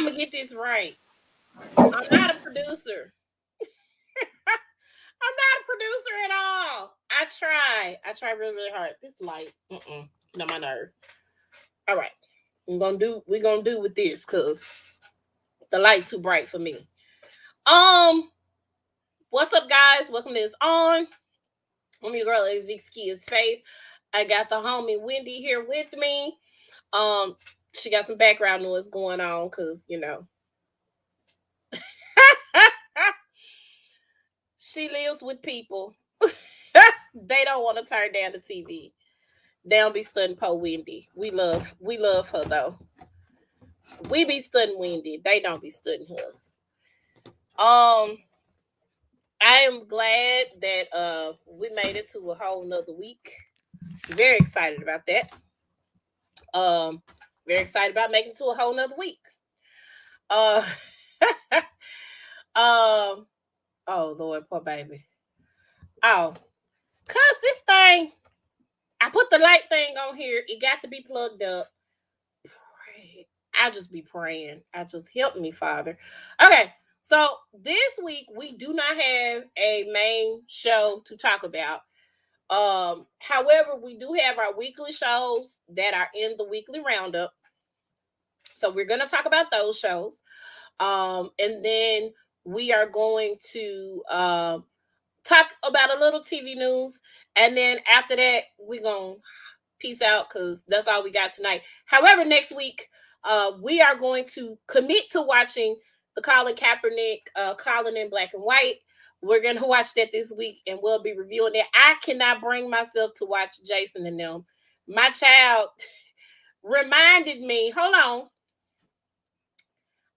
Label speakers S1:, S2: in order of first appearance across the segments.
S1: I'm gonna get this right. I'm not a producer. I'm not a producer at all. I try. I try really, really hard. This light, no, my nerve. All right, we're gonna do with this because the light too bright for me. Um, what's up, guys? Welcome to this on. I'm your girl, is Vic's Kids Faith. I got the homie Wendy here with me. Um, she got some background noise going on because she lives with people. They don't want to turn down the TV. They don't be studying Po Wendy. We love her though. We be studying Wendy. They don't be studying her. I am glad that we made it to a whole nother week. Very excited about that. Um, very excited about making it to a whole nother week. Uh, um, oh Lord, poor baby. Oh, cause this thing, I put the light thing on here. It got to be plugged up. Pray. I just be praying. I just help me, Father. Okay, so this week we do not have a main show to talk about. However, we do have our weekly shows that are in the weekly roundup. So we're gonna talk about those shows. And then we are going to talk about a little TV news. And then after that, we're gonna peace out because that's all we got tonight. However, next week, we are going to commit to watching the Colin Kaepernick, Colin in Black and White. We're going to watch that this week and we'll be reviewing it. I cannot bring myself to watch Jason and them. My child reminded me, hold on,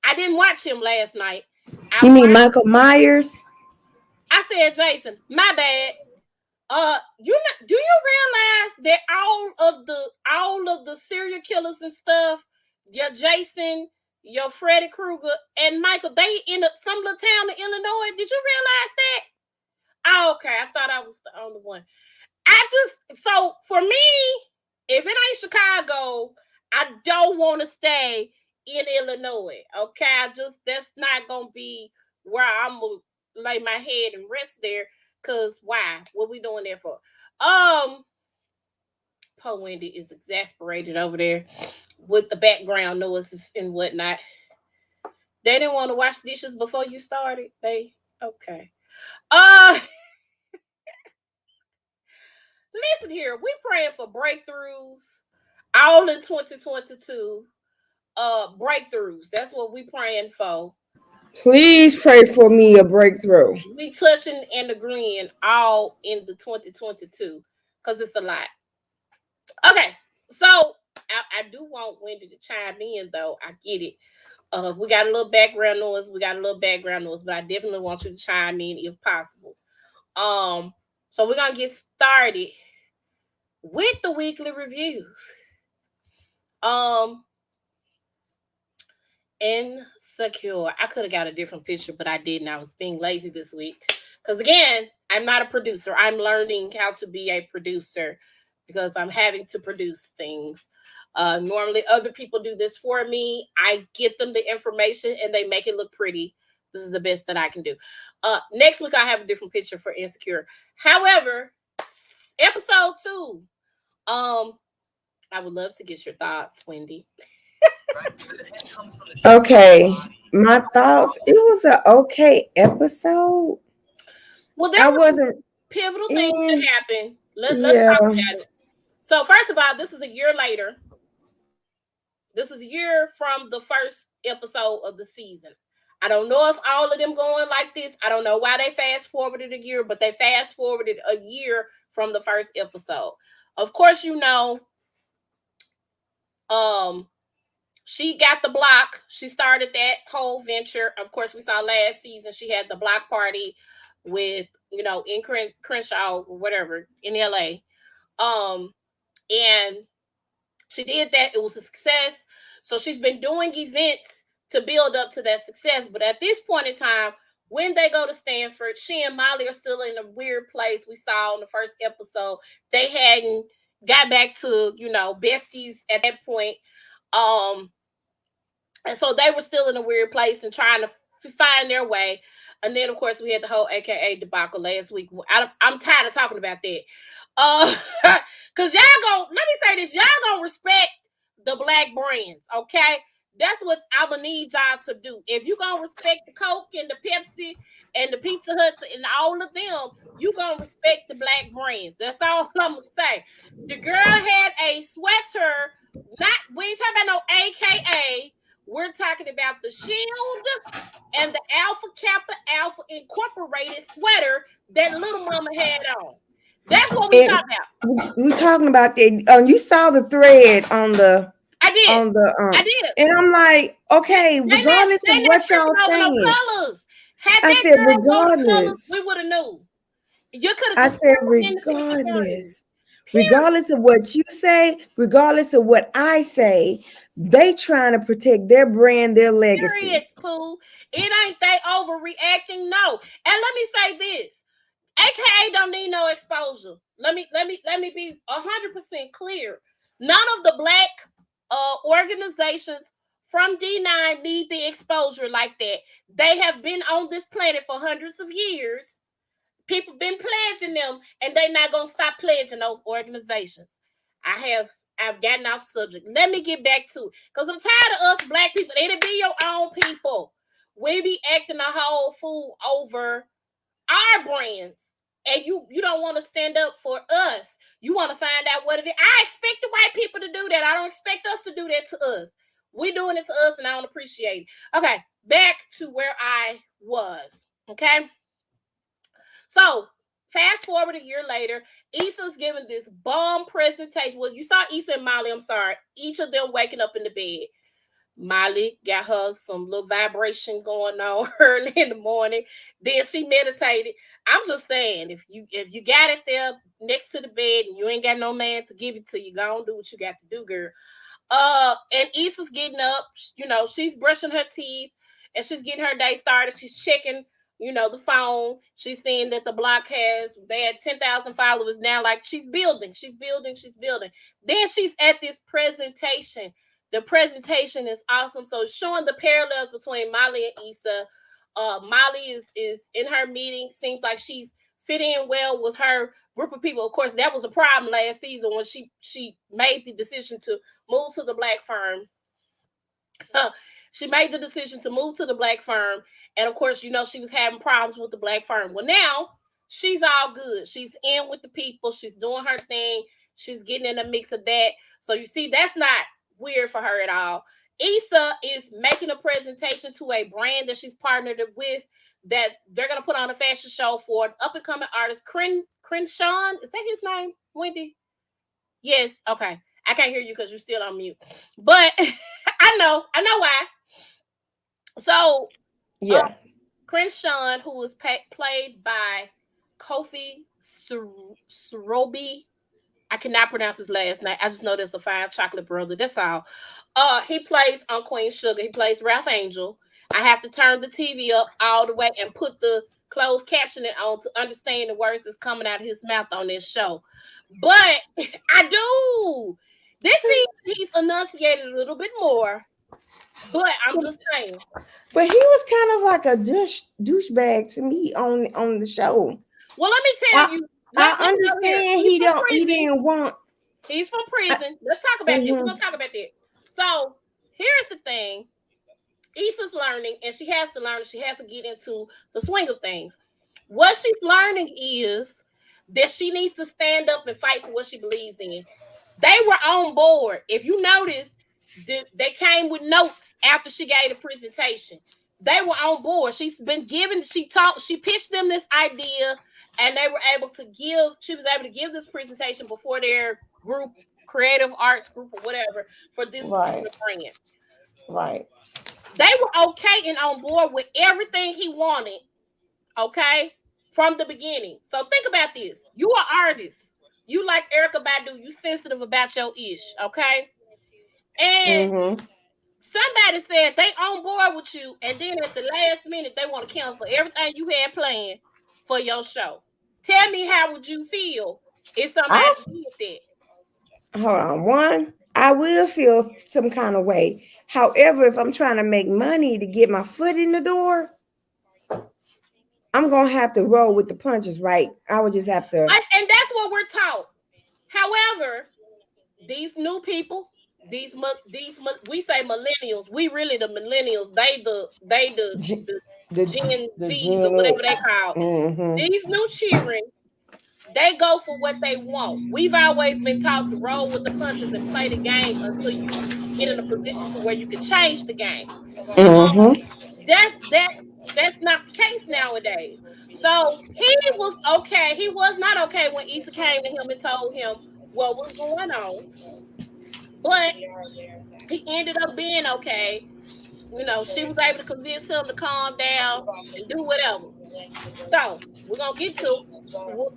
S1: I didn't watch him last night.
S2: You mean Michael Myers?
S1: I said Jason, my bad. Do you realize that all of the serial killers and stuff, your Jason, your Freddy Krueger, and Michael, they in some little town in Illinois? Did you realize that? Oh, okay. I thought I was the only one. So for me, if it ain't Chicago, I don't want to stay in Illinois. Okay, that's not gonna be where I'm gonna lay my head and rest there. Cause why? What we doing there for? Po Wendy is exasperated over there with the background noises and whatnot. They didn't want to wash dishes before you started. They okay. Uh Listen here, we praying for breakthroughs all in 2022. Breakthroughs. That's what we praying for.
S2: Please pray for me a breakthrough.
S1: We touching and agreeing all in the 2022 because it's a lot. Okay, so I do want Wendy to chime in though. I get it. We got a little background noise. But I definitely want you to chime in if possible. So we're gonna get started with the weekly reviews. Insecure. I could have got a different picture, but I didn't. I was being lazy this week. Because again, I'm not a producer. I'm learning how to be a producer because I'm having to produce things. Normally other people do this for me. I get them the information and they make it look pretty. This is the best that I can do. Next week I have a different picture for Insecure. However, episode 2. I would love to get your thoughts, Wendy.
S2: Okay, my thoughts. It was an okay episode.
S1: Well, there were some pivotal things that happened. Let's talk about it. So, first of all, this is a year later. This is a year from the first episode of the season. I don't know if all of them going like this. I don't know why they fast forwarded a year, but they fast forwarded a year from the first episode. Of course, she got the block. She started that whole venture. Of course, we saw last season she had the block party with, in Crenshaw or whatever in LA. And she did that. It was a success. So she's been doing events to build up to that success. But at this point in time, when they go to Stanford, she and Molly are still in a weird place. We saw in the first episode, they hadn't got back to, besties at that point. And so they were still in a weird place and trying to find their way. And then, of course, we had the whole AKA debacle last week. I'm tired of talking about that. Uh, Cause y'all let me say this, y'all gonna respect the black brands, okay? That's what I'm gonna need y'all to do. If you gonna respect the Coke and the Pepsi and the Pizza Huts and all of them, you gonna respect the black brands. That's all I'm gonna say. The girl had a sweater, not we ain't talking about no AKA. We're talking about the Shield and the Alpha Kappa Alpha Incorporated sweater that little mama had on. That's what we
S2: And
S1: talking about.
S2: we talking about that. You saw the thread on the
S1: I did.
S2: on the
S1: I did.
S2: and I'm like, okay, regardless
S1: They
S2: of
S1: not
S2: what y'all
S1: tripping over no
S2: saying,
S1: colors. Had
S2: I
S1: that
S2: said
S1: girl wore the colors,
S2: regardless.
S1: we would have knew. You could have
S2: I
S1: just
S2: said
S1: threw them in the PTR.
S2: regardless.
S1: Period.
S2: Regardless of what you say, regardless of what I say, they trying to protect their brand, their
S1: Period.
S2: legacy.
S1: Cool. It ain't they overreacting. No. And let me say this. AKA don't need no exposure. Let me be 100% clear. None of the black organizations from D9 need the exposure like that. They have been on this planet for hundreds of years. People been pledging them, and they not gonna stop pledging those organizations. I've gotten off subject. Let me get back to it. Because I'm tired of us black people. It'll be your own people. We be acting a whole fool over our brands, and you don't want to stand up for us. You want to find out what it is. I expect the white people to do that. I don't expect us to do that to us. We're doing it to us, and I don't appreciate it. Okay, back to where I was. Okay, so fast forward a year later, Issa's giving this bomb presentation. Well, you saw Issa and Molly. I'm sorry, each of them waking up in the bed. Molly got her some little vibration going on early in the morning. Then she meditated. I'm just saying, if you got it there next to the bed and you ain't got no man to give it to you, go on do what you got to do, girl. And Issa's getting up, she's brushing her teeth and she's getting her day started. She's checking, the phone. She's seeing that the block they had 10,000 followers now. Like she's building, she's building, she's building. Then she's at this presentation. The presentation is awesome. So it's showing the parallels between Molly and Issa. Molly is in her meeting. Seems like she's fit in well with her group of people. Of course, that was a problem last season when she made the decision to move to the black firm. She made the decision to move to the black firm, and of course, she was having problems with the black firm. Well, now she's all good. She's in with the people. She's doing her thing. She's getting in a mix of that. So you see, that's not weird for her at all. Issa is making a presentation to a brand that she's partnered with that they're gonna put on a fashion show for an up and coming artist, Crenshaw. Is that his name, Wendy? Yes. Okay. I can't hear you because you're still on mute. But I know why. So,
S2: Yeah.
S1: Crenshaw, who was played by Kofi Sorobi, I cannot pronounce his last name. I just know there's a fine chocolate brother. That's all. He plays on Queen Sugar. He plays Ralph Angel. I have to turn the TV up all the way and put the closed captioning on to understand the words that's coming out of his mouth on this show. But I do. This season he's enunciated a little bit more. But I'm just saying.
S2: But he was kind of like a douchebag to me on the show.
S1: Well, let me tell you. Let
S2: I
S1: me go here.
S2: understand he didn't want.
S1: He's from prison. Let's talk about that. We're
S2: Mm-hmm.
S1: gonna talk about that. So here's the thing. Issa's learning, and she has to learn. She has to get into the swing of things. What she's learning is that she needs to stand up and fight for what she believes in. They were on board. If you notice, they came with notes after she gave the presentation. They were on board. She pitched them this idea, and they were able to she was able to give this presentation before their group, creative arts group or whatever, for this
S2: Right.
S1: particular brand.
S2: Right.
S1: They were okay and on board with everything he wanted, okay, from the beginning. So think about this. You are artists. You like Erica Badu. You sensitive about your ish, okay? And
S2: Mm-hmm.
S1: somebody said they on board with you, and then at the last minute they want to cancel everything you had planned for your show. Tell me, how would you feel if somebody
S2: I
S1: did that?
S2: hold on. One, I will feel some kind of way. However, if I'm trying to make money to get my foot in the door, I'm gonna have to roll with the punches, right? I would just have to.
S1: And that's what we're taught. However, these new people, we say millennials. We really the millennials. The
S2: The
S1: Gen
S2: the
S1: Zs or whatever they
S2: Gen X.
S1: call.
S2: Mm-hmm.
S1: These new children, they go for what they want. We've always been taught to roll with the punches and play the game until you get in a position to where you can change the game. Um,
S2: Mm-hmm.
S1: that that's not the case nowadays. So he was okay. He was not okay when Issa came to him and told him what was going on, but he ended up being okay. She was able to convince him to calm down and do whatever. So we're gonna get to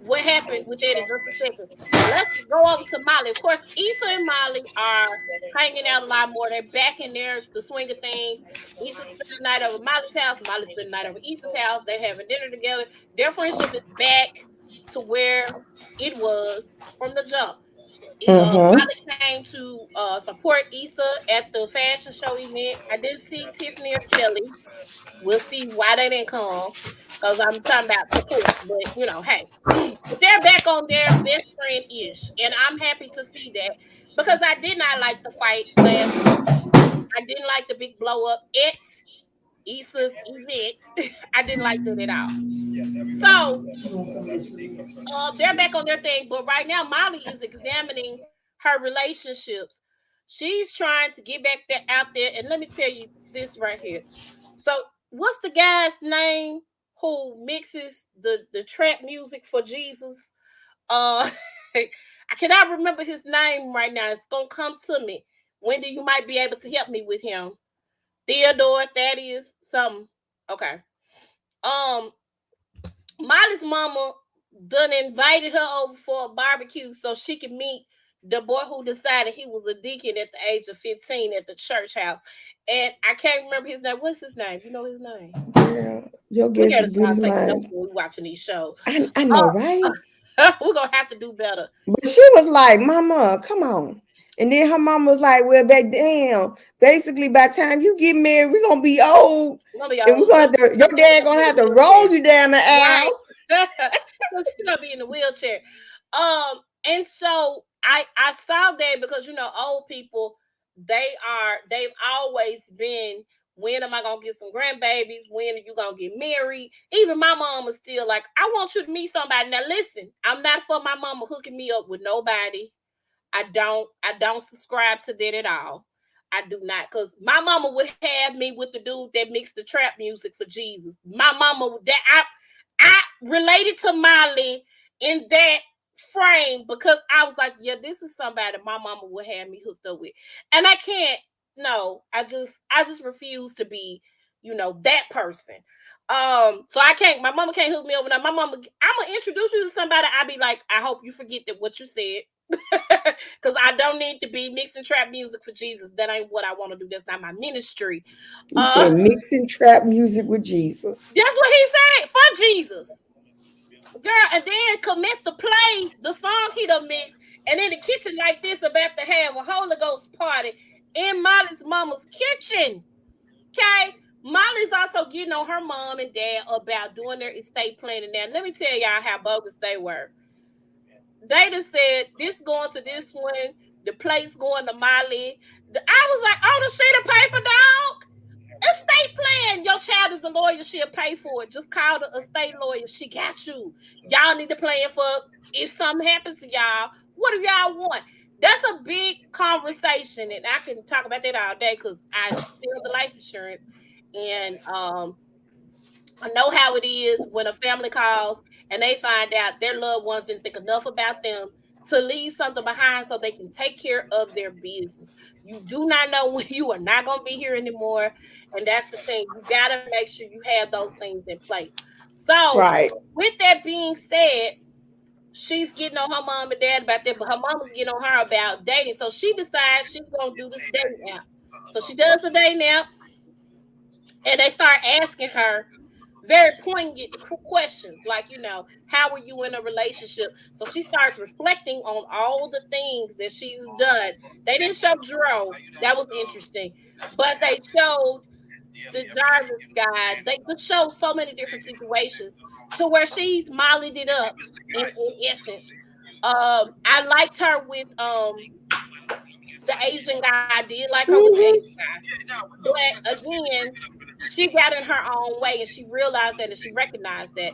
S1: what happened with that in just a second. Let's go over to Molly. Of course, Issa and Molly are hanging out a lot more. They're back in there, the swing of things. Issa spent the night over Molly's house. Molly spent the night over Issa's house. They're having dinner together. Their friendship is back to where it was from the jump.
S2: Mm-hmm.
S1: Molly came to support Issa at the fashion show event. I didn't see Tiffany or Kelly. We'll see why they didn't come because I'm talking about support. But hey, but they're back on their best friend ish, and I'm happy to see that because I did not like the fight last week. I didn't like the big blow up at Issa's event. I didn't like that at all. So they're back on their thing, but right now Molly is examining her relationships. She's trying to get back there out there, and let me tell you this right here. So, what's the guy's name who mixes the trap music for Jesus? I cannot remember his name right now. It's gonna come to me. Wendy, you might be able to help me with him. Theodore, Thaddeus, something. Okay. Um, Molly's mama done invited her over for a barbecue so she could meet the boy who decided he was a deacon at the age of 15 at the church house. And I can't remember his name. What's his name? You know his name?
S2: Yeah, your
S1: We
S2: guess
S1: gotta
S2: is good
S1: start
S2: as
S1: taking notes
S2: mine.
S1: when we watching these shows.
S2: I know, right?
S1: We're gonna have to do better.
S2: But she was like, "Mama, come on." And then her mom was like, "Well, back damn. Basically, by the time you get married, we're gonna be old,
S1: We're gonna be
S2: and we're
S1: old.
S2: gonna have to. Your dad gonna have to roll you down the
S1: Right.
S2: aisle."
S1: Because she's gonna be in the wheelchair. And so I saw that because old people, they've always been, when am I gonna get some grandbabies? When are you gonna get married? Even my mom was still like, I want you to meet somebody. Now listen, I'm not for my mama hooking me up with nobody. I don't subscribe to that at all. I do not, because my mama would have me with the dude that mixed the trap music for Jesus. My mama, that I related to Molly in that frame because I was like, yeah, this is somebody my mama would have me hooked up with. And I can't, no, I just refuse to be, that person. So I can't, my mama can't hook me up with my mama. I'm gonna introduce you to somebody. I be like, I hope you forget that what you said. Because I don't need to be mixing trap music for Jesus. That ain't what I want to do. That's not my ministry.
S2: You said
S1: That's
S2: mixing trap music with Jesus.
S1: what he said for Jesus. Girl, and then commence to play the song he done mixed, and in the kitchen like this, about to have a Holy Ghost party in Molly's mama's kitchen. Okay, Molly's also getting on her mom and dad about doing their estate planning. Now, let me tell y'all how bogus they were. They just said this going to this one, the place going to Molly. I was like, on a sheet of paper, dog. Estate plan. Your child is a lawyer. She'll pay for it. Just call the estate lawyer. She got you. Y'all need to plan for if something happens to y'all. What do y'all want? That's a big conversation, and I can talk about that all day because I sell the life insurance, and I know how it is when a family calls and they find out their loved ones didn't think enough about them to leave something behind so they can take care of their business. You do not know when you are not going to be here anymore. And that's the thing. You got to make sure you have those things in place. So,
S2: Right.
S1: with that being said, she's getting on her mom and dad about that, but her mama's getting on her about dating. So, she decides she's going to do this dating app. So, she does a dating app and they start asking her very poignant questions, like, how were you in a relationship? So she starts reflecting on all the things that she's done. They didn't show Dro, that was interesting, but they showed the driver's guide. They could show so many different situations to where she's mollied it up in essence. I liked her with the Asian guy. I did like her with the Asian
S2: Mm-hmm.
S1: guy. But again, she got in her own way and she realized that and she recognized that.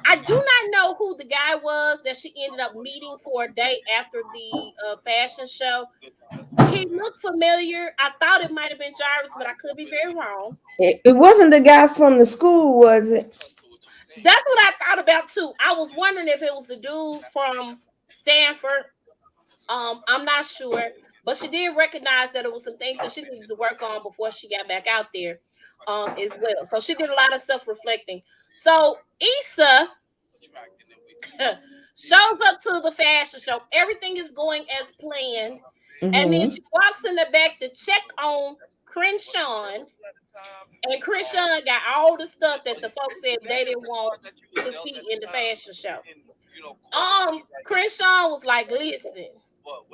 S1: I do not know who the guy was that she ended up meeting for a date after the fashion show. He looked familiar. I thought it might have been Jarvis, but I could be very wrong.
S2: It wasn't the guy from the school, was it?
S1: That's what I thought about too. I was wondering if it was the dude from Stanford. I'm not sure, but she did recognize that it was some things that she needed to work on before she got back out there, as well. So she did a lot of self reflecting. So Issa shows up to the fashion show. Everything is going as planned, and then
S2: Mm-hmm.
S1: she walks in the back to check on Crenshaw, and Crenshaw got all the stuff that the folks said they didn't want to see in the fashion show. Crenshaw was like, "Listen,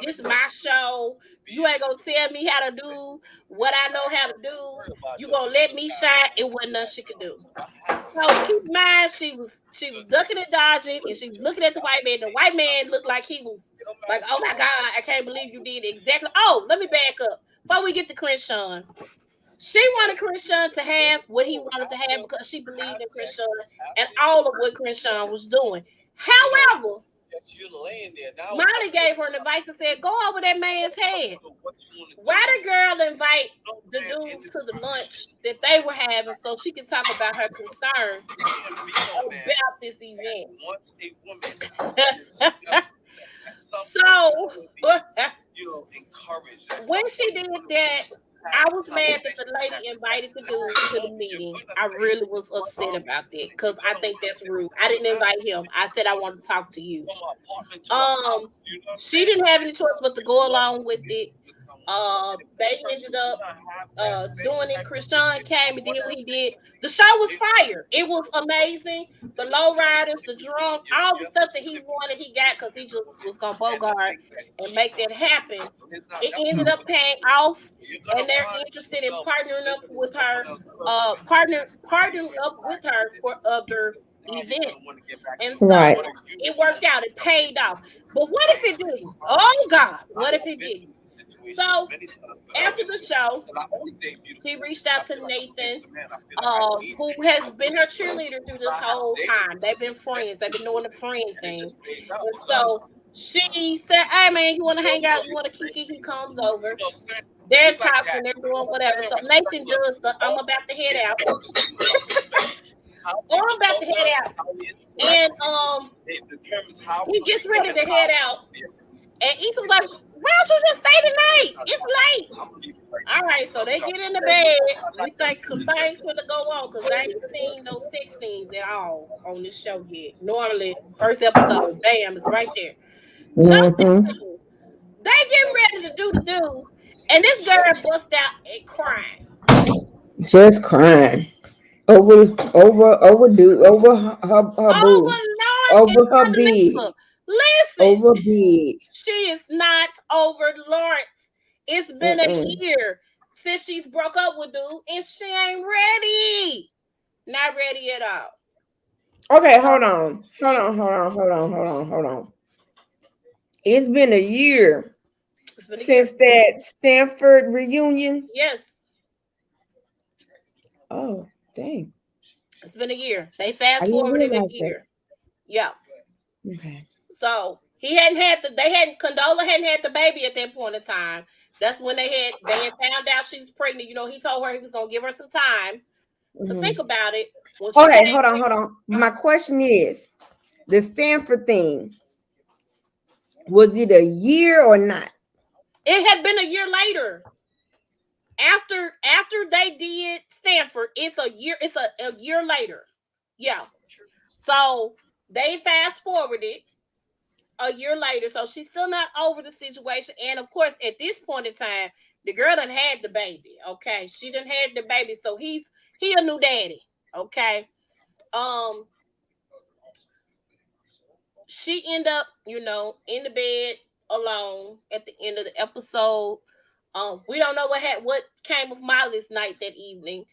S1: this is my show. You ain't gonna tell me how to do what I know how to do. You gonna let me shine." It wasn't nothing she could do. So keep in mind, she was ducking and dodging, and she was looking at the white man. The white man looked like he was like, "Oh my God, I can't believe you did exactly." Oh, let me back up before we get to Crenshaw. She wanted Crenshaw to have what he wanted to have because she believed in Crenshaw and all of what Crenshaw was doing. However, Molly gave her an advice and said, "Go over that man's head." Why the girl invite the dude to the lunch that they were having so she can talk about her concerns about this event? So when she did that, I was mad that the lady invited the dude to the meeting. I really was upset about that because I think that's rude. I didn't invite him. I said I wanted to talk to you. Um, she didn't have any choice but to go along with it. They ended up doing it. Christian came and did what he did. The show was fire. It was amazing. The low riders, the drunk, all the stuff that he wanted, he got because he just was gonna bogart and make that happen. It ended up paying off, and they're interested in partnering up with her, partnering up with her for other events. And
S2: Right.
S1: so it worked out. It paid off. But what if it didn't? Oh God, what if it didn't? So after the show, she reached out to Nathan, who has been her cheerleader through this whole time. They've been friends. They've been doing the friend thing. And so she said, "Hey man, you want to hang out? You want to kick it?" He comes over. They're talking. They're doing whatever. So Nathan does the "I'm about to head out." Or I'm about to head out. And he gets ready to head out. And Issa was like, "Why don't you just stay tonight? It's late." All right, so they get in the bed. We think some things gonna go on because I ain't seen no sex scenes at all on this show yet. Normally, first episode, bam, it's right there. No sex
S2: Mm-hmm.
S1: scenes. They getting ready to do the do, and this girl bust out and crying.
S2: Just crying over her
S1: Over
S2: boo,
S1: Lawrence in
S2: over her
S1: front of
S2: big,
S1: Lisa. Listen,
S2: over big.
S1: she is not over Lawrence. It's been a
S2: Mm-mm.
S1: year since she's broke up with dude, and she ain't ready. Not ready at all.
S2: Okay, hold
S1: So
S2: on, hold on, hold on, hold on, hold on, hold on. It's been a year
S1: it's been a year.
S2: since that Stanford reunion.
S1: Yes,
S2: Oh, dang!
S1: it's been a year. They
S2: I
S1: fast
S2: didn't
S1: forwarded a
S2: realize that.
S1: year. Yeah.
S2: Okay.
S1: So he hadn't had the they hadn't Condola hadn't had the baby at that point in time. That's when they had found out she was pregnant. He told her he was gonna give her some time to think
S2: Hmm.
S1: about it. When she came
S2: Okay, hold on, hold on.
S1: uh,
S2: My question is, the Stanford thing, was it a year or not?
S1: it had been a year later. After they did Stanford, it's a year later. Yeah. So they fast forwarded a year later. So she's still not over the situation. And of course, at this point in time, the girl done had the baby. Okay. She done had the baby. So he a new daddy. Okay. Um, she end up, in the bed alone at the end of the episode. We don't know what came of Molly's night that evening.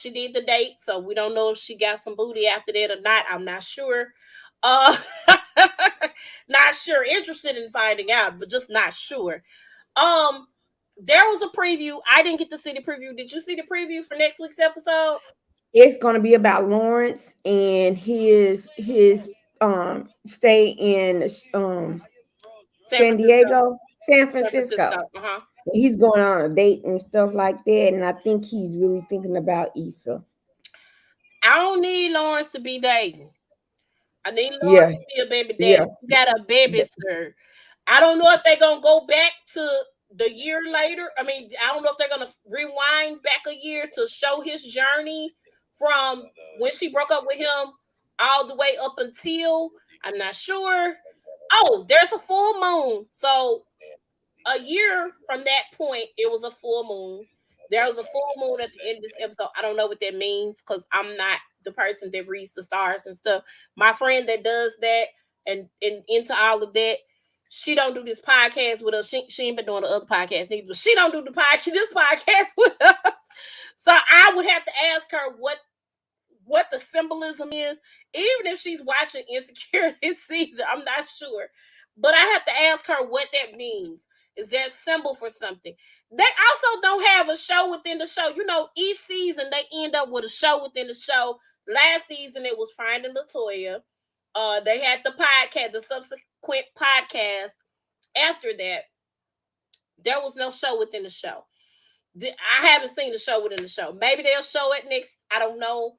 S1: She did the date, so we don't know if she got some booty after that or not. I'm not sure. Uh, not sure. Interested in finding out, but just not sure. Um, there was a preview. I didn't get to see the preview. Did you see the preview for next week's episode?
S2: It's going to be about Lawrence and his stay in
S1: San
S2: San
S1: Francisco.
S2: Diego, San
S1: San Francisco.
S2: Francisco.
S1: Uh-huh.
S2: He's going on a date and stuff like that, and I think he's really thinking about Issa.
S1: I don't need Lawrence to be dating. I need Lawrence
S2: Yeah,
S1: to be a baby daddy.
S2: yeah.
S1: You got a babysitter. I don't know if they're gonna go back to the year later. I mean, I don't know if they're gonna rewind back a year to show his journey from when she broke up with him all the way up until, I'm not sure. Oh, there's a full moon. So a year from that point, it was a full moon. There was a full moon at the end of this episode. I don't know what that means because I'm not the person that reads the stars and stuff. My friend that does that and into all of that, she don't do this podcast with us. She ain't been doing the other podcast either. But she don't do the podcast this podcast with us. So I would have to ask her what the symbolism is, even if she's watching Insecure this season. I'm not sure, but I have to ask her what that means. Is there a symbol for something? They also don't have a show within the show. Each season they end up with a show within the show. Last season it was Finding Latoya. They had the podcast, the subsequent podcast. After that, there was no show within the show. I haven't seen the show within the show. Maybe they'll show it next. I don't know.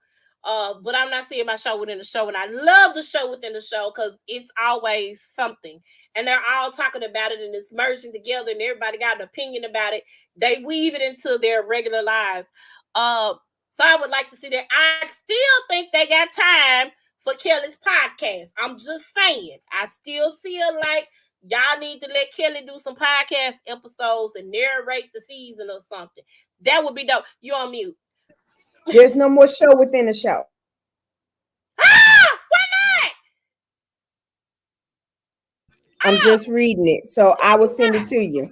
S1: But I'm not seeing my show within the show. And I love the show within the show because it's always something. And they're all talking about it and it's merging together and everybody got an opinion about it. They weave it into their regular lives. So I would like to see that. I still think they got time for Kelly's podcast. I'm just saying. I still feel like y'all need to let Kelly do some podcast episodes and narrate the season or something. That would be dope. You on mute.
S2: There's no more show within the show.
S1: Why not?
S2: I'm just reading it, so I will send it to you.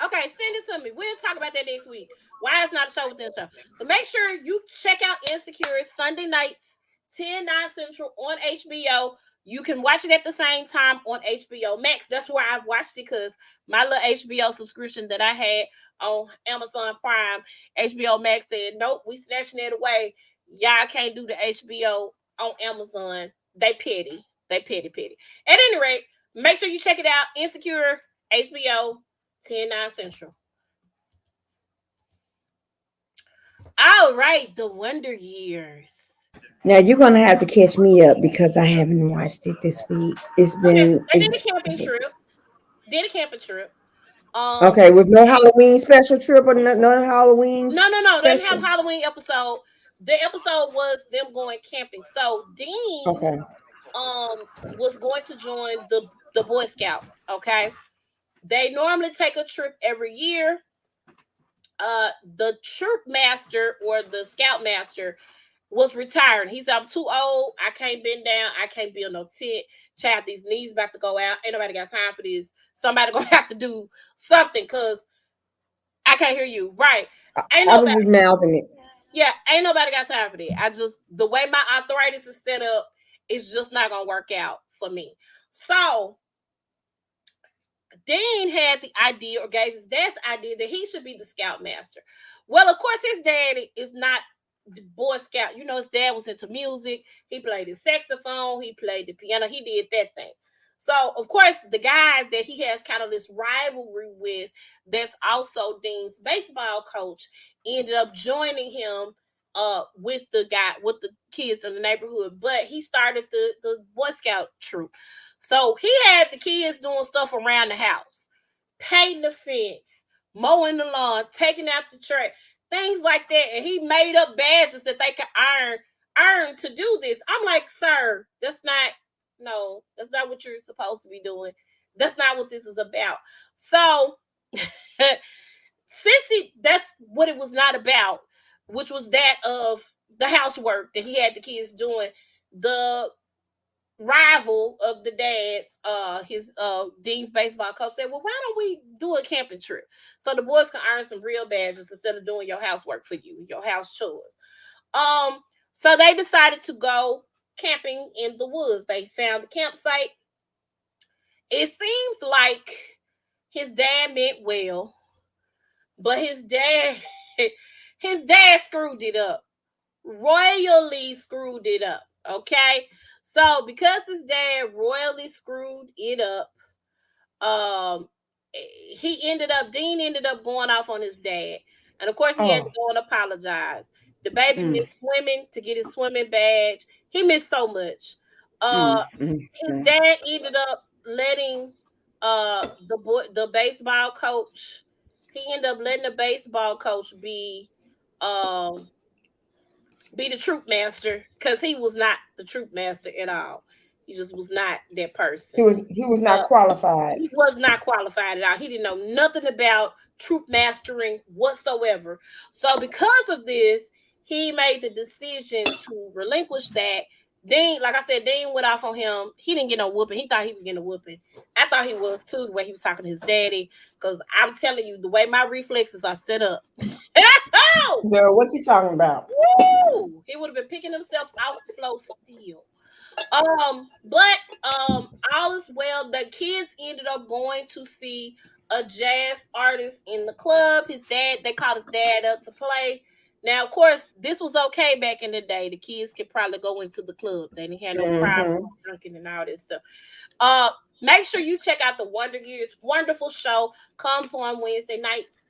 S1: Okay, send it to me. We'll talk about that next week. Why it's not a show within the show. So make sure you check out Insecure Sunday nights, 10, 9 Central on HBO. You can watch it at the same time on HBO Max. That's where I've watched it because my little HBO subscription that I had on Amazon Prime, HBO Max said, nope, we snatching it away. Y'all can't do the HBO on Amazon. They petty. They petty. At any rate, make sure you check it out. Insecure, HBO, 10, 9 Central. All right, The Wonder Years.
S2: Now you're gonna have to catch me up because I haven't watched it this week. It's been
S1: They did a camping trip.
S2: Okay. Was no Halloween special trip or no Halloween?
S1: No. They didn't have
S2: Special?
S1: Halloween episode. The episode was them going camping. So Dean
S2: Okay.
S1: was going to join the Boy Scouts. Okay. They normally take a trip every year. The troop master or the scout master was retiring. He said, I'm too old. I can't bend down. I can't build no tent. Child, these knees about to go out. Ain't nobody got time for this. Somebody gonna have to do something because I can't hear you. Right.
S2: I was just mouthing it.
S1: Yeah, ain't nobody got time for that. The way my arthritis is set up, it's just not gonna work out for me. So Dean had the idea or gave his dad the idea that he should be the scoutmaster. Well, of course, his daddy is not the Boy Scout. His dad was into music. He played the saxophone. He played the piano. He did that thing. So, of course, the guy that he has kind of this rivalry with, that's also Dean's baseball coach, ended up joining him with the kids in the neighborhood. But he started the Boy Scout troop. So he had the kids doing stuff around the house, painting the fence, mowing the lawn, taking out the trash, things like that. And he made up badges that they could earn to do this. I'm like, sir, that's not what you're supposed to be doing. That's not what this is about. So that's what it was not about, which was that of the housework that he had the kids doing. the rival of the dad's, his Dean's baseball coach said, "Well, why don't we do a camping trip so the boys can earn some real badges instead of doing your housework for you, your house chores." Um, so they decided to go camping in the woods. They found the campsite. It seems like his dad meant well, but his dad screwed it up. Royally screwed it up. Okay. So because his dad royally screwed it up, um Dean ended up going off on his dad. And of course he had to
S2: Oh.
S1: go and apologize. The baby
S2: Mm,
S1: missed swimming to get his swimming badge. He missed so much.
S2: mm,
S1: Uh
S2: mm,
S1: his
S2: mm.
S1: dad ended up letting the baseball coach, he ended up letting the baseball coach um be the troop master, because he was not the troop master at all. He just was not that person.
S2: He was not
S1: Uh,
S2: qualified.
S1: he was not qualified at all. He didn't know nothing about troop mastering whatsoever. So because of this, he made the decision to relinquish that. Dean, like I said, Dean went off on him. He didn't get no whooping. He thought he was getting a whooping. I thought he was too, the way he was talking to his daddy. Because I'm telling you, the way my reflexes are set up. Oh!
S2: Girl, what you talking about?
S1: Woo! He would have been picking himself off the floor still. But all is well. The kids ended up going to see a jazz artist in the club. His dad, they called his dad up to play. Now, of course, this was okay back in the day. The kids could probably go into the club. They didn't have no problem
S2: Mm-hmm.
S1: drinking and all this stuff. Uh, Make sure you check out the Wonder Years. Wonderful show. Comes on Wednesday nights,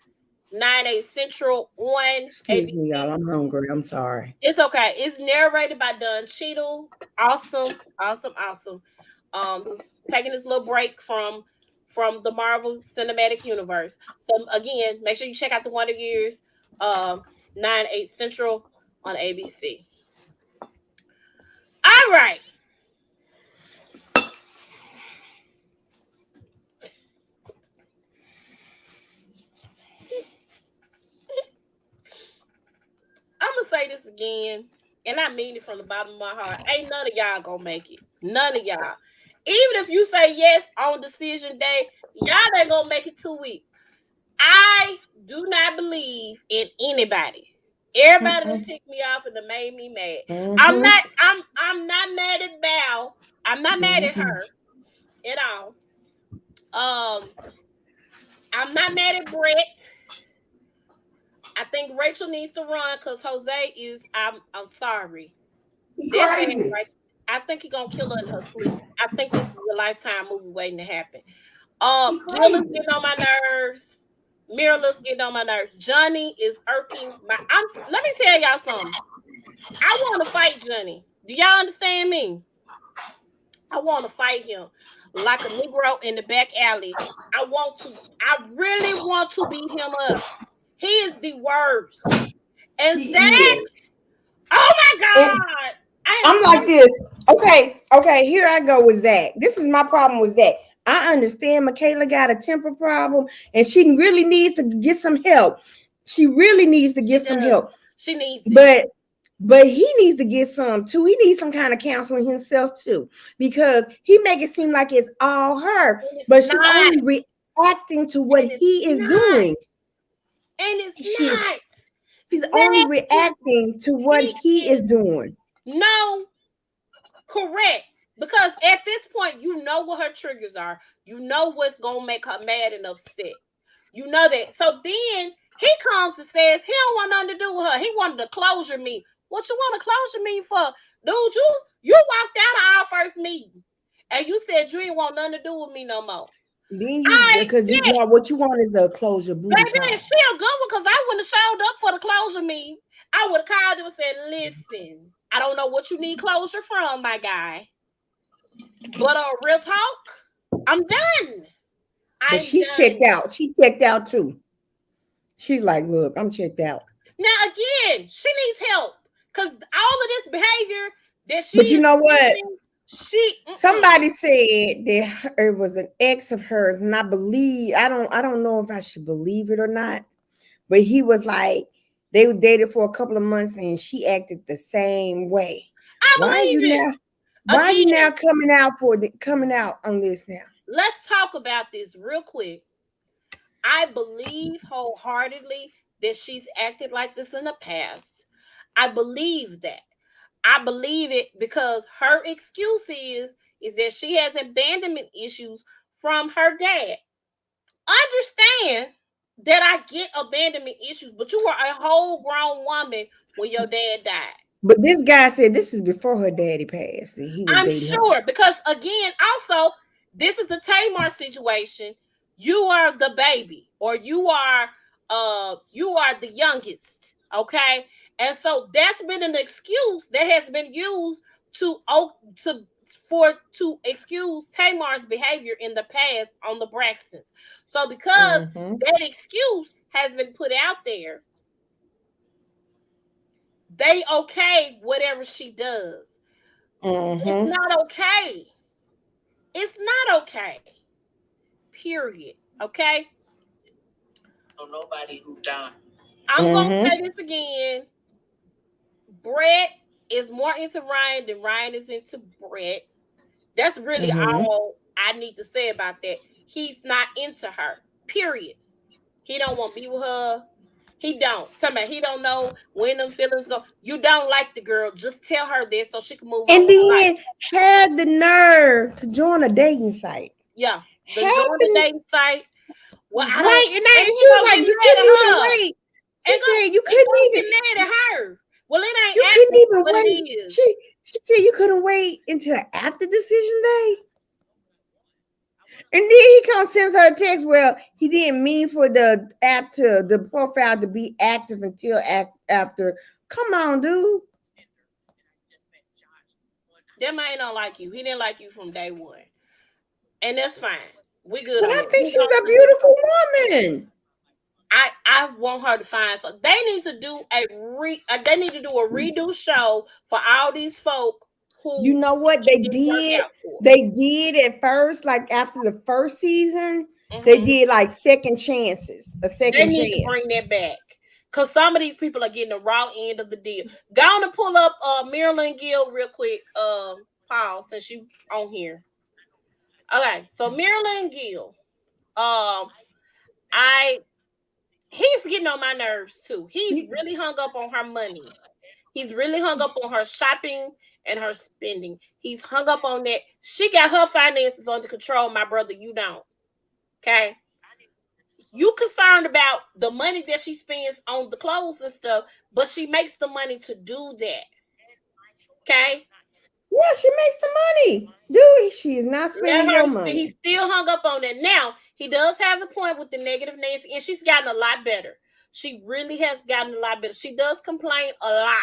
S1: 9 8 Central on
S2: Excuse me, y'all.
S1: ABC.
S2: I'm hungry. I'm sorry.
S1: It's okay. It's narrated by Don Cheadle. Awesome, awesome, awesome. Taking this little break from the Marvel Cinematic Universe. So again, make sure you check out the Wonder Years, 9 8 Central on ABC. All right. I'm gonna say this again, and I mean it from the bottom of my heart. Ain't none of y'all gonna make it. None of y'all. Even if you say yes on decision day, y'all ain't gonna make it 2 weeks. I do not believe in anybody. Everybody that
S2: Mm-mm.
S1: ticked me off and that made me mad. I'm
S2: Mm-hmm.
S1: not. I'm not mad at Val. I'm not mad at
S2: Mm-mm.
S1: her at all. Um, I'm not mad at Brett. I think Rachel needs to run because Jose is. I'm sorry.
S2: He
S1: That man,
S2: crazy.
S1: right? I think he gonna kill her in her sleep. I think this is a lifetime movie waiting to happen.
S2: He
S1: Gil is
S2: crazy.
S1: getting on my nerves. Mira's getting on my nerves. Johnny is irking my. Let me tell y'all something. I want to fight Johnny. Do y'all understand me? I want to fight him like a Negro in the back alley. I want to. I really want to beat him up. He is the worst. And
S2: He
S1: Zach,
S2: is.
S1: oh my
S2: And
S1: God, I am
S2: I'm
S1: so.
S2: like this. Okay, okay, here I go with Zach. This is my problem with Zach. I understand Michaela got a temper problem and she really needs to get some help. She really needs to
S1: She
S2: get some
S1: does.
S2: help.
S1: She needs it.
S2: But he needs to get some too. He needs some kind of counseling himself too, because he make it seem like it's all her,
S1: And it's
S2: but she's
S1: not.
S2: only reacting to what
S1: And it's
S2: he is
S1: not.
S2: doing.
S1: And it's
S2: She
S1: not.
S2: she's only
S1: Zach is
S2: reacting to what
S1: he
S2: he is
S1: is
S2: doing.
S1: no correct. Because at this point, you know what her triggers are. You know what's gonna make her mad and upset. You know that. So then he comes and says he don't want nothing to do with her. He wanted to closure me. What you want to closure me for? Dude, you walked out of our first meeting and you said you ain't want nothing to do with me no more.
S2: Then you
S1: I
S2: because you
S1: get
S2: want what you want is a closure booty
S1: baby,
S2: call.
S1: she a good one because I wouldn't have showed up for the closure meeting. I would have called him and said, listen, I don't know what you need closure from, my guy. But real talk, I'm done.
S2: But
S1: I'm
S2: she's checked
S1: done.
S2: out. She checked out too. She's like, look, I'm checked out.
S1: Now again, she needs help because all of this behavior that she
S2: But you
S1: is
S2: know what?
S1: exhibiting, she
S2: Somebody said that it was an ex of hers, and I believe I don't know if I should believe it or not. But he was like, they were dated for a couple of months, and she acted the same way.
S1: I
S2: Why are you
S1: believe it.
S2: now? Why are you now
S1: Again,
S2: coming out on this now?
S1: let's talk about this real quick. I believe wholeheartedly that she's acted like this in the past. I believe that. I believe it because her excuse is that she has abandonment issues from her dad. Understand that I get abandonment issues, but you were a whole grown woman when your dad died.
S2: But this guy said this is before her daddy passed. And he was
S1: I'm
S2: dating her.
S1: sure because again, also, this is the Tamar situation. You are the baby, or you are the youngest, okay? And so that's been an excuse that has been used to to to excuse Tamar's behavior in the past on the Braxtons. So because
S2: Mm-hmm.
S1: that excuse has been put out there, they okay whatever she does. It's
S2: Mm-hmm.
S1: not okay. It's not okay. Period. Okay. So nobody who died. I'm gonna
S2: Mm-hmm.
S1: say this again. Brett is more into Ryan than Ryan is into Brett. That's really
S2: Mm-hmm.
S1: all I need to say about that. He's not into her. Period. He don't want to be with her. He don't. Tell me, he don't know when them feelings go. You don't like the girl. Just tell her this so she can move on
S2: And
S1: with life.
S2: then had the nerve to join a dating site.
S1: Yeah. The
S2: Had
S1: join the
S2: the
S1: dating site. Well, I don't.
S2: right, and
S1: And
S2: she
S1: he
S2: was
S1: gonna get
S2: like, you
S1: mad
S2: couldn't
S1: at
S2: even
S1: her.
S2: wait. She
S1: And
S2: said you
S1: and
S2: couldn't
S1: gonna
S2: even.
S1: get mad at her. Well, it ain't
S2: You couldn't
S1: actually
S2: even
S1: what it
S2: wait.
S1: is.
S2: She said you couldn't wait until after decision day. And then he comes sends her a text. Well, he didn't mean for the profile to be active until after. Come on, dude.
S1: That man don't like you. He didn't like you from day one. And that's fine. We good
S2: But
S1: on
S2: I
S1: that.
S2: think
S1: Move
S2: she's
S1: on
S2: a
S1: to the next
S2: beautiful
S1: person.
S2: woman.
S1: I want her to find so they need to do they need to do a redo show for all these folk
S2: You
S1: who
S2: know what
S1: it
S2: they
S1: didn't work
S2: did?
S1: out for.
S2: They did at first, like after the first season, they
S1: Hmm.
S2: did like second chances, a
S1: They
S2: second
S1: need to
S2: chance.
S1: bring that back. Cause some of these people are getting the raw end of the deal. Go on and pull up Marilyn Gill real quick, Paul, since you on here. Okay, so Marilyn Gill. I he's getting on my nerves too. He's
S2: You,
S1: really hung up on her money. He's really hung up on her shopping and her spending. He's hung up on that. She got her finances under control, my brother. You don't. Okay. You concerned about the money that she spends on the clothes and stuff, but she makes the money to do that. Okay.
S2: yeah, she makes the money, dude. She is not
S1: Let
S2: spending
S1: her.
S2: your
S1: He's
S2: money.
S1: still hung up on that. Now he does have the point with the negative Nancy, and she's gotten a lot better. She really has gotten a lot better. She does complain a lot,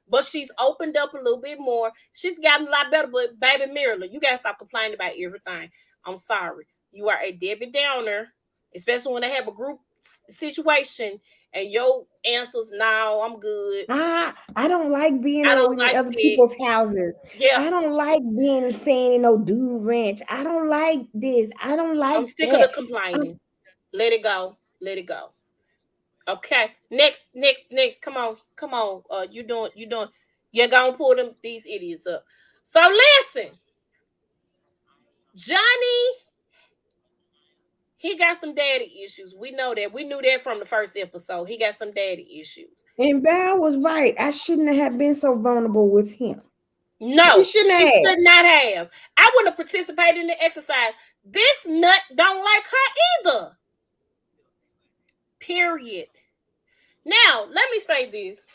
S1: but she's opened up a little bit more. She's gotten a lot better. But baby Marilyn, you gotta stop complaining about everything. I'm sorry. You are a Debbie Downer, especially when they have a group situation and your answers. No, I'm good.
S2: I don't like being
S1: I
S2: over
S1: don't
S2: in
S1: like
S2: other
S1: that.
S2: people's houses.
S1: Yeah,
S2: I don't like being staying in no dude ranch. I don't like this. I don't like
S1: I'm sick of the
S2: that.
S1: complaining. Let it go. Let it go. Okay. Next. Come on. Come on. You doing. You're gonna pull them these idiots up. So listen, Johnny, he got some daddy issues. We know that. We knew that from the first episode. He got some daddy issues.
S2: And Val was right. I shouldn't have been so vulnerable with him. She
S1: No,
S2: shouldn't
S1: she
S2: have.
S1: should not have. I wouldn't have participated in the exercise. This nut don't like her either. Period. Now, let me say this.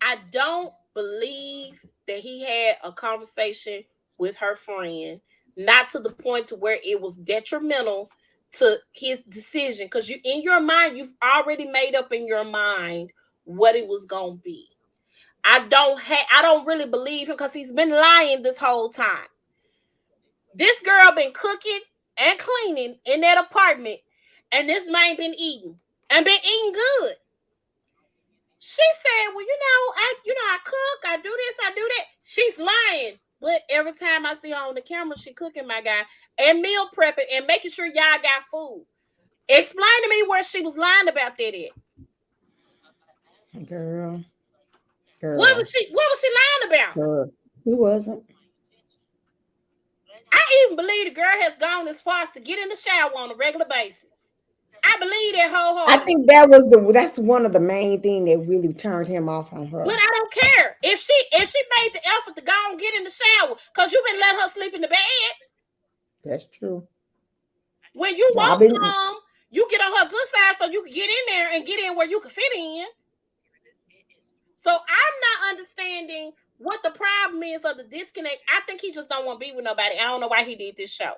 S1: I don't believe that he had a conversation with her friend, not to the point to where it was detrimental to his decision. Because you, in your mind, you've already made up in your mind what it was gonna be. I don't really believe him because he's been lying this whole time. This girl been cooking and cleaning in that apartment, and this man been eating and been eating good. She said, "Well, I cook, I do this, I do that." She's lying, but every time I see her on the camera, she cooking, my guy, and meal prepping and making sure y'all got food. Explain to me where she was lying about that at.
S2: Girl. Girl.
S1: What was she lying about?
S2: Girl. He wasn't.
S1: I even believe the girl has gone as far as to get in the shower on a regular basis. I believe that
S2: I
S1: wholeheartedly.
S2: think that's one of the main thing that really turned him off on
S1: But
S2: her.
S1: I don't care if she made the effort to go and get in the shower because you been letting her sleep in the bed.
S2: That's true.
S1: When you
S2: I've
S1: want
S2: been
S1: some, you get on her good side so you can get in there and get in where you can fit in. So I'm not understanding what the problem is of the disconnect. I think he just don't want to be with nobody. I don't know why he did this show.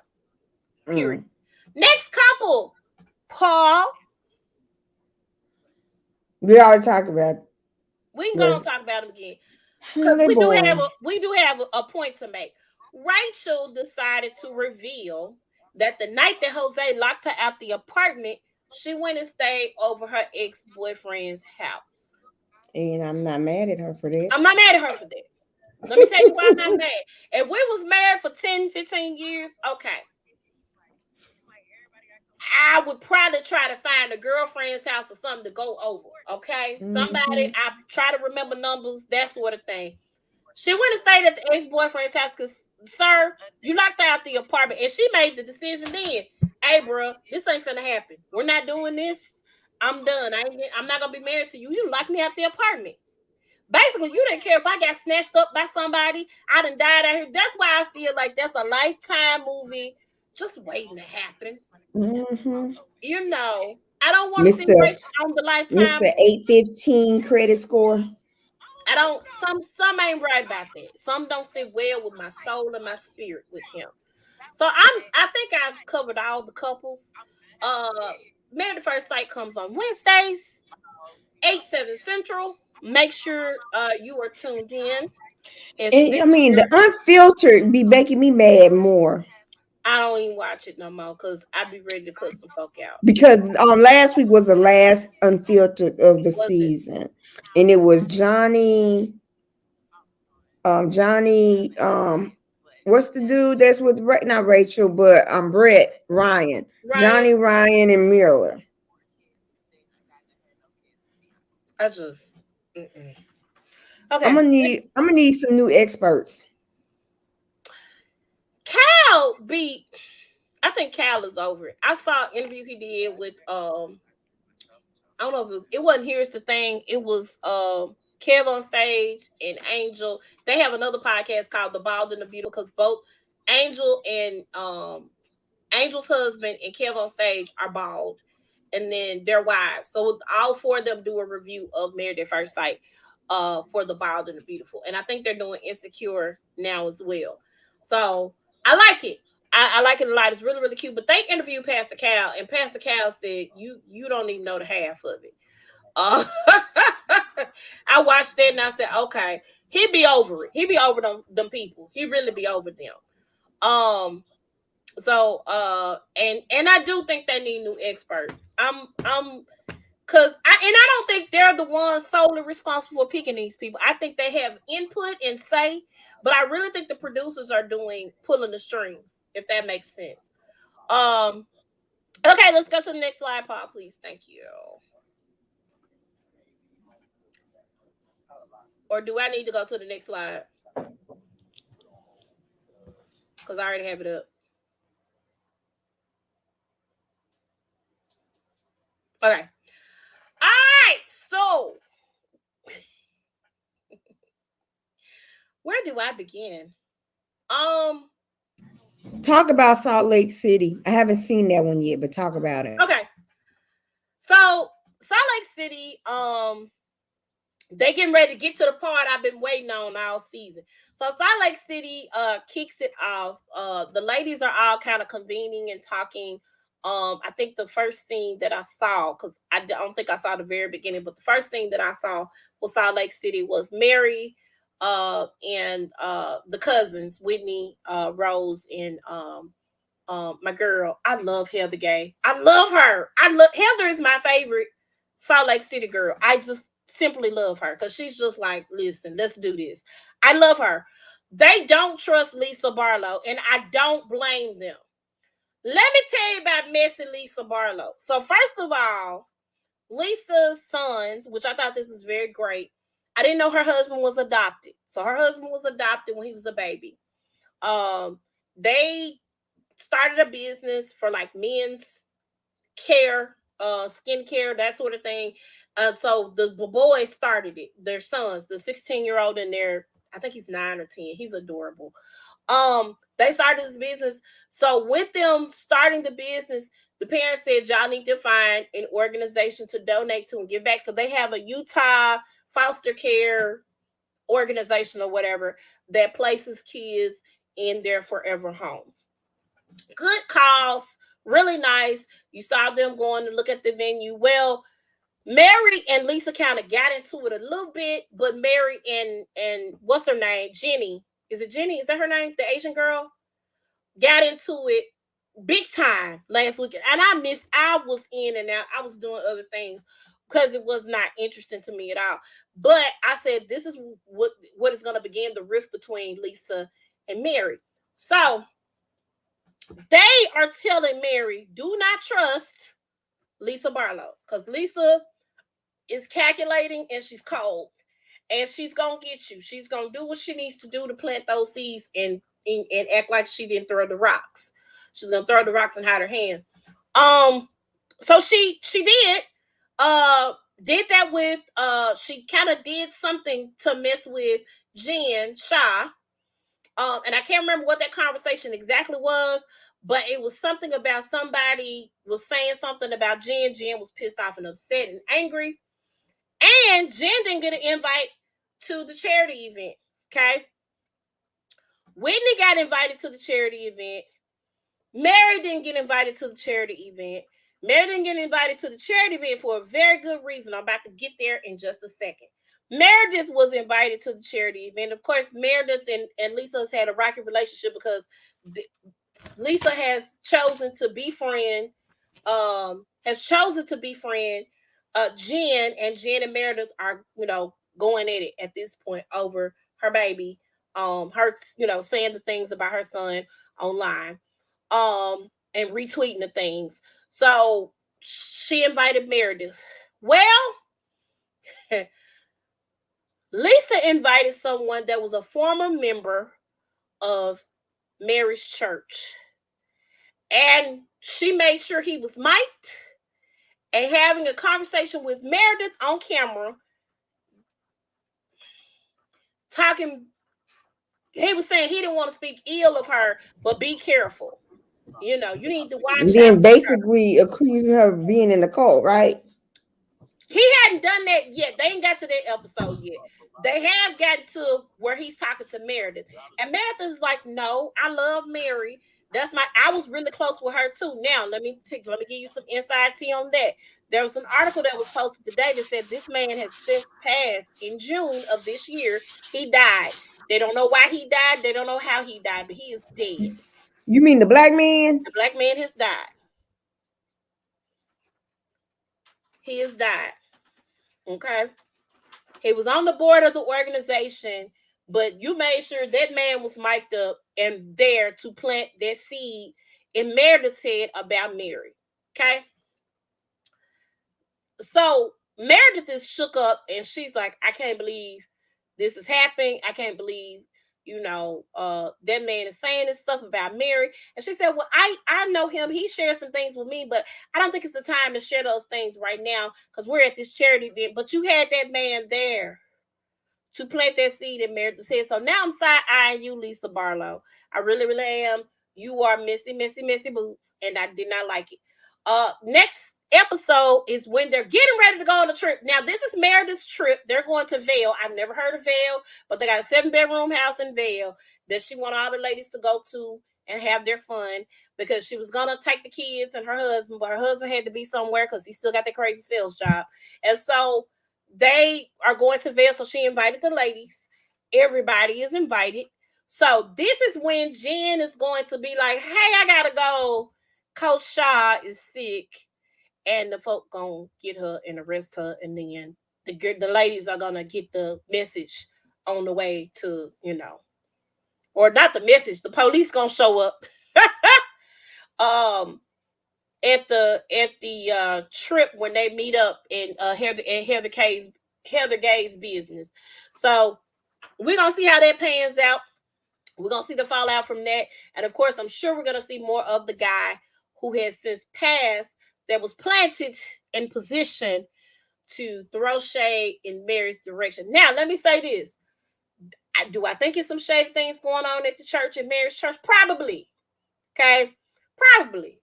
S1: Period. Next couple, Paul.
S2: We already talked about it.
S1: We can go and talk about him again.
S2: Oh,
S1: Because
S2: they
S1: we
S2: boring.
S1: do have a point to make. Rachel decided to reveal that the night that Jose locked her out the apartment, she went and stayed over her ex-boyfriend's house.
S2: And I'm not mad at her for that.
S1: I'm not mad at her for that. Let me tell you why I'm not mad. If we was married for 10, 15 years, okay. I would probably try to find a girlfriend's house or something to go over. Okay. Somebody, I try to remember numbers, that sort of thing. She went and stayed at the ex-boyfriend's house because, sir, you locked out the apartment. And she made the decision then. Hey, bro, this ain't finna happen. We're not doing this. I'm done. I'm not gonna be married to you. You locked me out the apartment. Basically, you didn't care if I got snatched up by somebody. I done died out here. That's why I feel like that's a Lifetime movie just waiting to happen. You know, I don't want to see
S2: Mr.
S1: Rachel on the Lifetime.
S2: Mr. 815 credit score.
S1: I don't. Some ain't right about that. Some don't sit well with my soul and my spirit with him. So I think I've covered all the couples. Married at First Sight comes on Wednesdays, 8/7 Central. Make sure you are tuned in. If
S2: And
S1: this
S2: I
S1: is
S2: mean,
S1: your,
S2: the unfiltered be making me mad more
S1: I don't even watch it no more because I'd be ready to cut some folk out.
S2: because last week was the last unfiltered of the
S1: Was it?
S2: season, and it was Johnny, what's the dude that's with not Rachel, but Brett Ryan,
S1: Ryan?
S2: Johnny Ryan and Miller.
S1: I just mm-mm.
S2: I'm
S1: Okay.
S2: gonna need some new experts.
S1: Cal beat. I think Cal is over it. I saw an interview he did with I don't know if it wasn't Here's the Thing. It was Kev on Stage and Angel. They have another podcast called The Bald and the Beautiful because both Angel and Angel's husband and Kev on Stage are bald, and then their wives. So all four of them do a review of Married at First Sight for The Bald and the Beautiful. And I think they're doing Insecure now as well. So I like it. I like it a lot. It's really, really cute. But they interviewed Pastor Cal, and Pastor Cal said, You don't even know the half of it. Uh, I watched that and I said, okay, he be over it. He be over them people. He really be over them. So and I do think they need new experts. I don't think they're the ones solely responsible for picking these people. I think they have input and say, but I really think the producers are pulling the strings, if that makes sense. Okay, let's go to the next slide, Paul, please. Thank you. Or do I need to go to the next slide? Because I already have it up. Okay. All right. So, where do I begin?
S2: Talk about Salt Lake City. I haven't seen that one yet, but talk about it.
S1: Okay. So, Salt Lake City, they getting ready to get to the part I've been waiting on all season. So Salt Lake City kicks it off. The ladies are all kind of convening and talking. I think the first scene that I saw, because I don't think I saw the very beginning, but the first scene that I saw was Salt Lake City was Mary and the cousins, Whitney, Rose, and my girl. I love Heather Gay. I love her. Heather is my favorite Salt Lake City girl. I just simply love her because she's just like, listen, let's do this. I love her. They don't trust Lisa Barlow, and I don't blame them. Let me tell you about messy Lisa Barlow. So first of all, Lisa's sons, which I thought this was very great, I didn't know her husband was adopted. So her husband was adopted when he was a baby. They started a business for like men's care, skincare, that sort of thing. So the boys started it. Their sons, the 16-year-old and their, I think he's 9 or 10. He's adorable. They started this business. So with them starting the business, the parents said y'all need to find an organization to donate to and give back. So they have a Utah foster care organization or whatever that places kids in their forever homes. Good cause, really nice. You saw them going to look at the venue. Well, Mary and Lisa kind of got into it a little bit, but Mary and what's her name? Jenny. Is it Jenny? Is that her name? The Asian girl? Got into it big time last weekend. And I was in and out. I was doing other things because it was not interesting to me at all. But I said this is what is going to begin the rift between Lisa and Mary. So they are telling Mary, do not trust Lisa Barlow, because Lisa is calculating and she's cold. And she's going to get you. She's going to do what she needs to do to plant those seeds and act like she didn't throw the rocks. She's going to throw the rocks and hide her hands. So she did that with, she kind of did something to mess with Jen Shah. And I can't remember what that conversation exactly was, but it was something about somebody was saying something about Jen. Jen was pissed off and upset and angry. And Jen didn't get an invite to the charity event. Okay. Whitney got invited to the charity event. Mary didn't get invited to the charity event. Mary didn't get invited to the charity event for a very good reason. I'm about to get there in just a second. Meredith was invited to the charity event. Of course, Meredith and Lisa has had a rocky relationship because Lisa has chosen to befriend Jen, and Jen and Meredith are, going at it at this point over her baby, her, saying the things about her son online, and retweeting the things. So she invited Meredith. Well, Lisa invited someone that was a former member of Mary's church, and she made sure he was mic'd and having a conversation with Meredith on camera, talking. He was saying he didn't want to speak ill of her, but be careful. You need to watch
S2: And
S1: out
S2: then
S1: for her.
S2: basically accusing her of being in the cult, right?
S1: He hadn't done that yet. They ain't got to that episode yet. They have gotten to where he's talking to Meredith. And Meredith is like, no, I love Mary. I was really close with her too. Now, let me give you some inside tea on that. There was an article that was posted today that said this man has since passed in June of this year. He died. They don't know why he died. They don't know how he died, but he is dead.
S2: You mean the black man?
S1: The black man has died. He has died. Okay. He was on the board of the organization, but you made sure that man was mic'd up and there to plant that seed in Meredith's head about Mary. Okay. So Meredith is shook up and she's like, I can't believe this is happening. I can't believe, that man is saying this stuff about Mary. And she said, well, I know him. He shared some things with me, but I don't think it's the time to share those things right now because we're at this charity event. But you had that man there to plant that seed in Meredith's head. So now I'm side-eyeing you, Lisa Barlow. I really, really am. You are messy, messy, messy boots, and I did not like it. Next episode is when they're getting ready to go on a trip. Now, this is Meredith's trip. They're going to Vail. I've never heard of Vail, but they got a 7-bedroom house in Vail that she wanted all the ladies to go to and have their fun because she was going to take the kids and her husband, but her husband had to be somewhere because he still got that crazy sales job. And so they are going to Vail, so she invited the ladies. Everybody is invited. So this is when Jen is going to be like, hey, I got to go. Coach Shaw is sick. And the folk gonna get her and arrest her, and then the ladies are gonna get the message on the way to, or not the message. The police gonna show up at the trip when they meet up in Heather Kay's Heather Gay's business. So we're gonna see how that pans out. We're gonna see the fallout from that, and of course, I'm sure we're gonna see more of the guy who has since passed that was planted in position to throw shade in Mary's direction. Now, let me say this: I think it's some shady things going on at the church, at Mary's church? Probably. Okay, probably.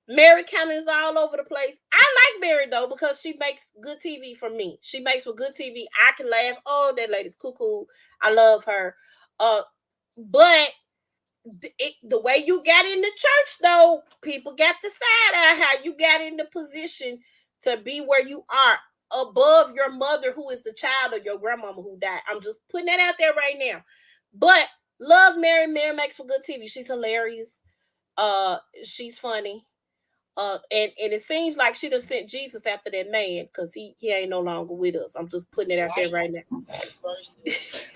S1: Mary County is all over the place. I like Mary though because she makes good TV for me. She makes for good TV. I can laugh. Oh, that lady's cuckoo. I love her. But the way you got in the church though, people got the side eye how you got in the position to be where you are above your mother who is the child of your grandmama who died. I'm just putting that out there right now. But love Mary. Mary makes for good TV. She's hilarious. She's funny. And it seems like she just sent Jesus after that man because he ain't no longer with us. I'm just putting it out there right now.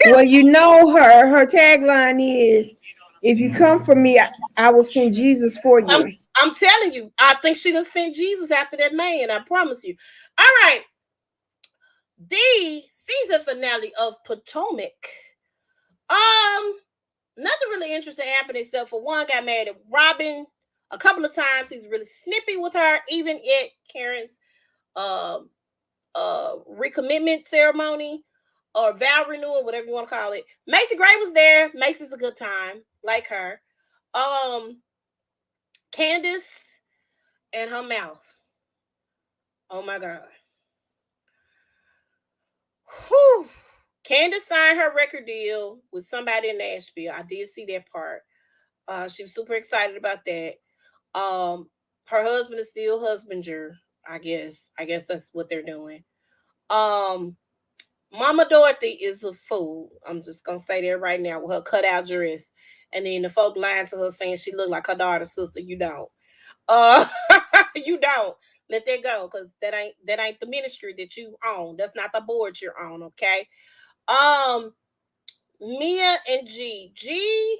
S2: Well, her tagline is, "If you come for me, I will send Jesus for you."
S1: I'm telling you, I think she done sent Jesus after that man. I promise you. All right, the season finale of Potomac. Nothing really interesting happened except for one got mad at Robin a couple of times. He's really snippy with her, even at Karen's um recommitment ceremony or vow renewal, whatever you want to call it. Macy Gray was there. Macy's a good time, like her. Candace and her mouth. Oh my God. Whew. Candace signed her record deal with somebody in Nashville. I did see that part. She was super excited about that. Her husband is still husbander, I guess. I guess that's what they're doing. Um, Mama Dorothy is a fool. I'm just gonna say that right now with her cutout dress. And then the folk lying to her saying she looked like her daughter's sister. You don't. Uh you don't. Let that go because that ain't the ministry that you own. That's not the board you're on, okay? Um Mia and G. G.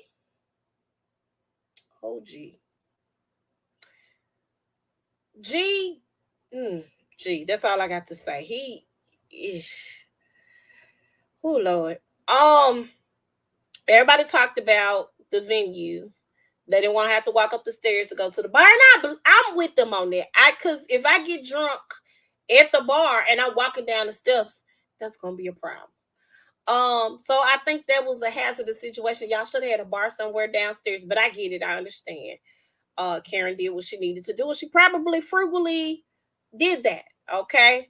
S1: Oh G. G. Mm, G. That's all I got to say. Oh Lord. Um Everybody talked about the venue. They didn't want to have to walk up the stairs to go to the bar. And I'm with them on that. Cause if I get drunk at the bar and I'm walking down the steps, that's gonna be a problem. So I think that was a hazardous situation. Y'all should have had a bar somewhere downstairs, but I get it, I understand. Karen did what she needed to do, and she probably frugally did that. Okay.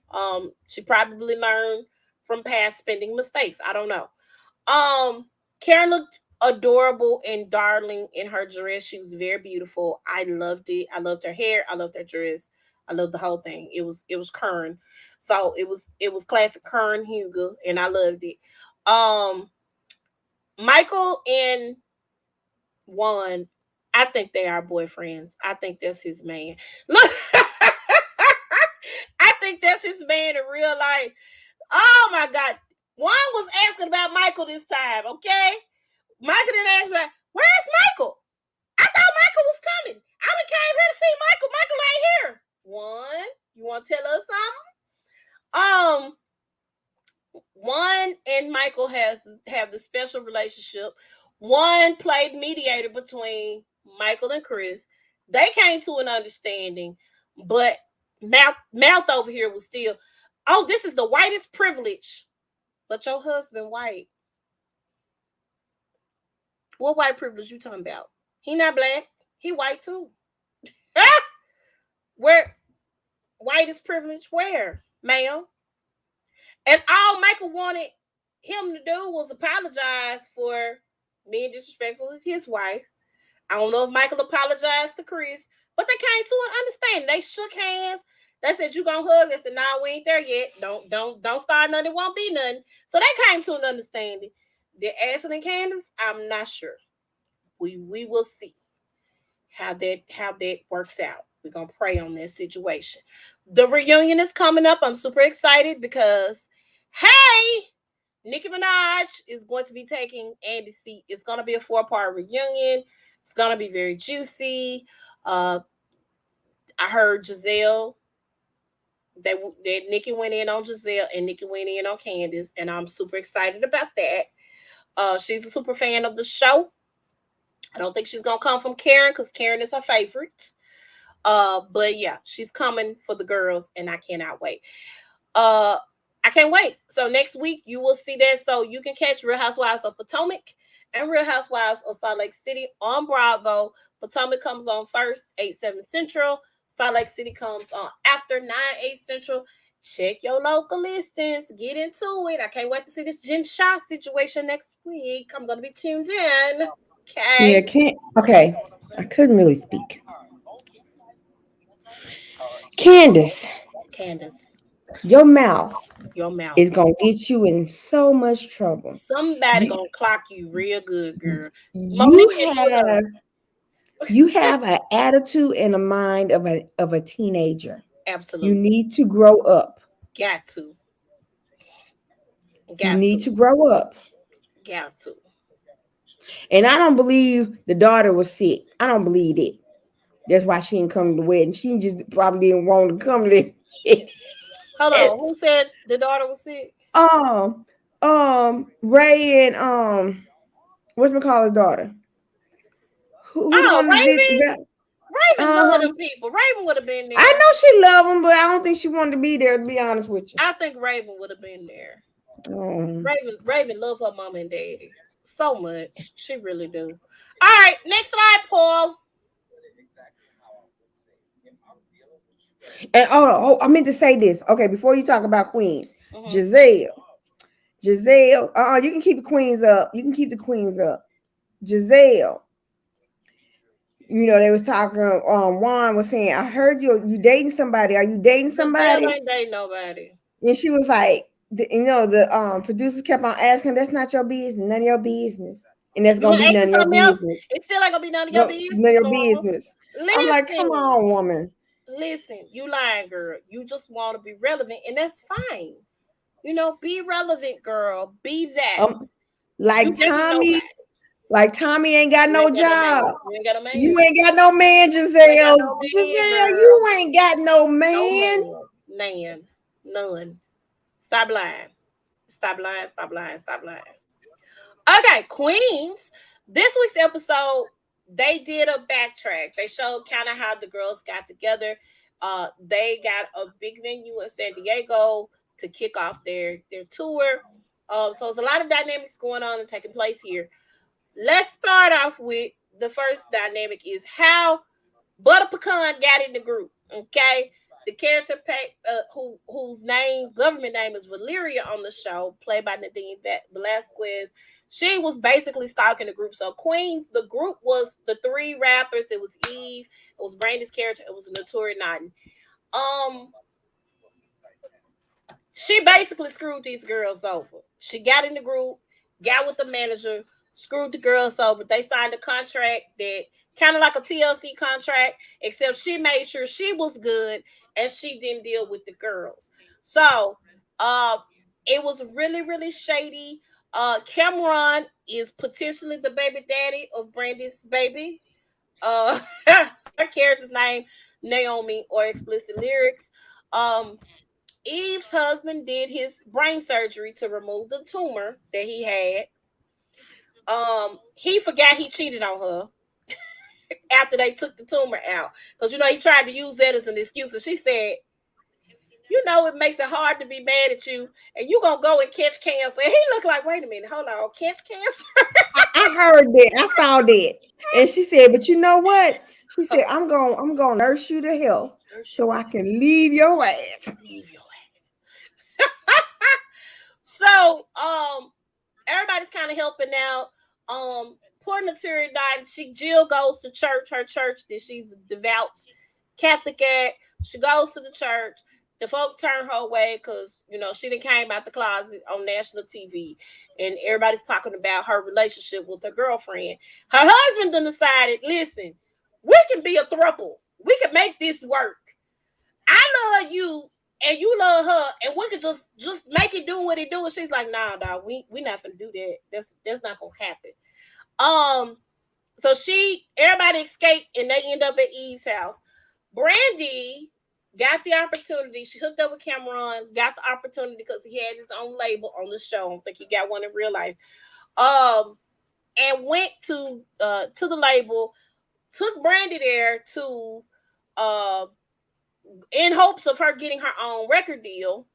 S1: She probably learned from past spending mistakes. I don't know. Um, Karen looked adorable and darling in her dress. She was very beautiful. I loved it. I loved her hair. I loved her dress. I loved the whole thing. It was Kern. So it was classic Kern Hugo, and I loved it. Um, Michael and Juan, I think they are boyfriends. I think that's his man. Look, I think that's his man in real life. Oh my God. Juan was asking about Michael this time, okay? Michael didn't ask about, where's Michael? I thought Michael was coming. I done came here to see Michael. Michael ain't here. Juan, you want to tell us something? Juan and Michael have the special relationship. Juan played mediator between Michael and Chris. They came to an understanding, but mouth over here was still, oh, this is the whitest privilege. But your husband white. What white privilege you talking about? He not black. He white too. Where whitest privilege? Where, ma'am? And all Michael wanted him to do was apologize for being disrespectful to his wife. I don't know if Michael apologized to Chris, but they came to an understanding. They shook hands. They said, "You gonna hug us?" And now we ain't there yet. Don't start nothing. It won't be nothing. So they came to an understanding. Did Ashley and Candace? I'm not sure. We will see how that works out. We're gonna pray on this situation. The reunion is coming up. I'm super excited because hey, Nicki Minaj is going to be taking Andy's seat. It's gonna be a 4-part reunion. It's gonna be very juicy. Uh, I heard Giselle That Nikki went in on Giselle and Nikki went in on Candace, and I'm super excited about that. She's a super fan of the show. I don't think she's gonna come from Karen because Karen is her favorite. But yeah, she's coming for the girls, and I cannot wait. Uh, I can't wait. So next week you will see that. So you can catch Real Housewives of Potomac and Real Housewives of Salt Lake City on Bravo. Potomac comes on first, 8/7 Central. Salt Lake City comes on after 9/8 Central. Check your local listings. Get into it. I can't wait to see this Jen Shaw situation next week. I'm gonna be tuned in.
S2: Yeah,
S1: Okay.
S2: can't. Okay, I couldn't really speak. Candace,
S1: Candace,
S2: your mouth
S1: your mouth.
S2: is gonna get you in so much trouble.
S1: Somebody
S2: You
S1: gonna clock you real good, girl.
S2: you
S1: Monique and you know.
S2: have you have an attitude and a mind of a teenager. You
S1: Absolutely.
S2: need to grow up.
S1: Got to.
S2: You
S1: Got to.
S2: need to grow up.
S1: Got to.
S2: And I don't believe the daughter was sick. I don't believe it. That's why she didn't come to the wedding. She just probably didn't want to come to
S1: Hold
S2: the
S1: on. Who said the daughter was sick?
S2: um Ray and what's McCall's daughter? Who the
S1: Oh,
S2: one that did
S1: Raven.
S2: that?
S1: Raven love
S2: Uh-huh.
S1: them people. Raven would have been
S2: I
S1: there.
S2: know she loved him, but I don't think she wanted to be there, to be honest with you.
S1: I think Raven would have been there.
S2: Um,
S1: Raven love her mom and daddy so much. She really do. All right, next slide, Paul.
S2: and I meant to say this. Okay, before you talk about Queens,
S1: Mm-hmm.
S2: Giselle. Giselle, you can keep the Queens up. You can keep the Queens up. Giselle, they was talking. Juan was saying, "I heard you dating somebody. Are you dating
S1: Giselle
S2: somebody?"
S1: ain't dating nobody.
S2: And she was like, the producers kept on asking, "That's not your business. None of your business." And that's
S1: You
S2: gonna
S1: want
S2: be
S1: to ask
S2: none
S1: me
S2: of your
S1: something else?
S2: business.
S1: It still ain't gonna be none of your
S2: No, none of
S1: business,
S2: your
S1: Norma.
S2: business. I'm like, come
S1: Listen,
S2: on, woman.
S1: listen. You lying, girl. You just want to be relevant, and that's fine. Be relevant, girl. Be that.
S2: Um,
S1: You
S2: like
S1: dating
S2: Tommy,
S1: nobody.
S2: like Tommy ain't got
S1: You
S2: no
S1: ain't got no man.
S2: job.
S1: You ain't got a
S2: You
S1: man.
S2: ain't got no man,
S1: You ain't got
S2: Giselle.
S1: no man,
S2: Giselle,
S1: girl.
S2: you ain't got no
S1: No
S2: man.
S1: man. Nan. None. Stop lying. Stop lying. Stop lying. Stop lying. Okay, Queens. This week's episode, they did a backtrack. They showed kind of how the girls got together. They got a big venue in San Diego to kick off their tour. So there's a lot of dynamics going on and taking place here. Let's start off with the first dynamic is how Butter Pecan got in the group. Okay. The character whose government name is Valeria on the show, played by Nadine Velasquez, she was basically stalking the group. So Queens, the group was the three rappers. It was Eve, it was Brandy's character, it was Notori Naughton. Um, she basically screwed these girls over. She got in the group, got with the manager, screwed the girls over. They signed a contract that kind of like a TLC contract, except she made sure she was good and she didn't deal with the girls. So, uh, it was really, really shady. Cameron is potentially the baby daddy of Brandy's baby. Her character's name Naomi or explicit lyrics. Um, Eve's husband did his brain surgery to remove the tumor that he had. He forgot he cheated on her after they took the tumor out. Because he tried to use that as an excuse. And she said, it makes it hard to be mad at you, and you gonna go and catch cancer. And he looked like, wait a minute, hold on, catch cancer.
S2: I heard that. I saw that. And she said, but you know what? She said, I'm gonna nurse you to health so I can leave your ass.
S1: Leave your So, everybody's kind of helping out. Poor Naturi died. Jill goes to church, her church that she's a devout Catholic at. She goes to the church. The folk turn her away because she done came out the closet on national TV, and everybody's talking about her relationship with her girlfriend. Her husband then decided, listen, we can be a throuple. We can make this work. I love you and you love her, and we could just make it do what it do. And she's like, nah, dog, we not gonna do that. That's not gonna happen. So everybody escaped and they end up at Eve's house. Brandy got the opportunity. She hooked up with Cameron, got the opportunity because he had his own label on the show. I don't think he got one in real life. Um, and went to the label, took Brandy there to uh in hopes of her getting her own record deal.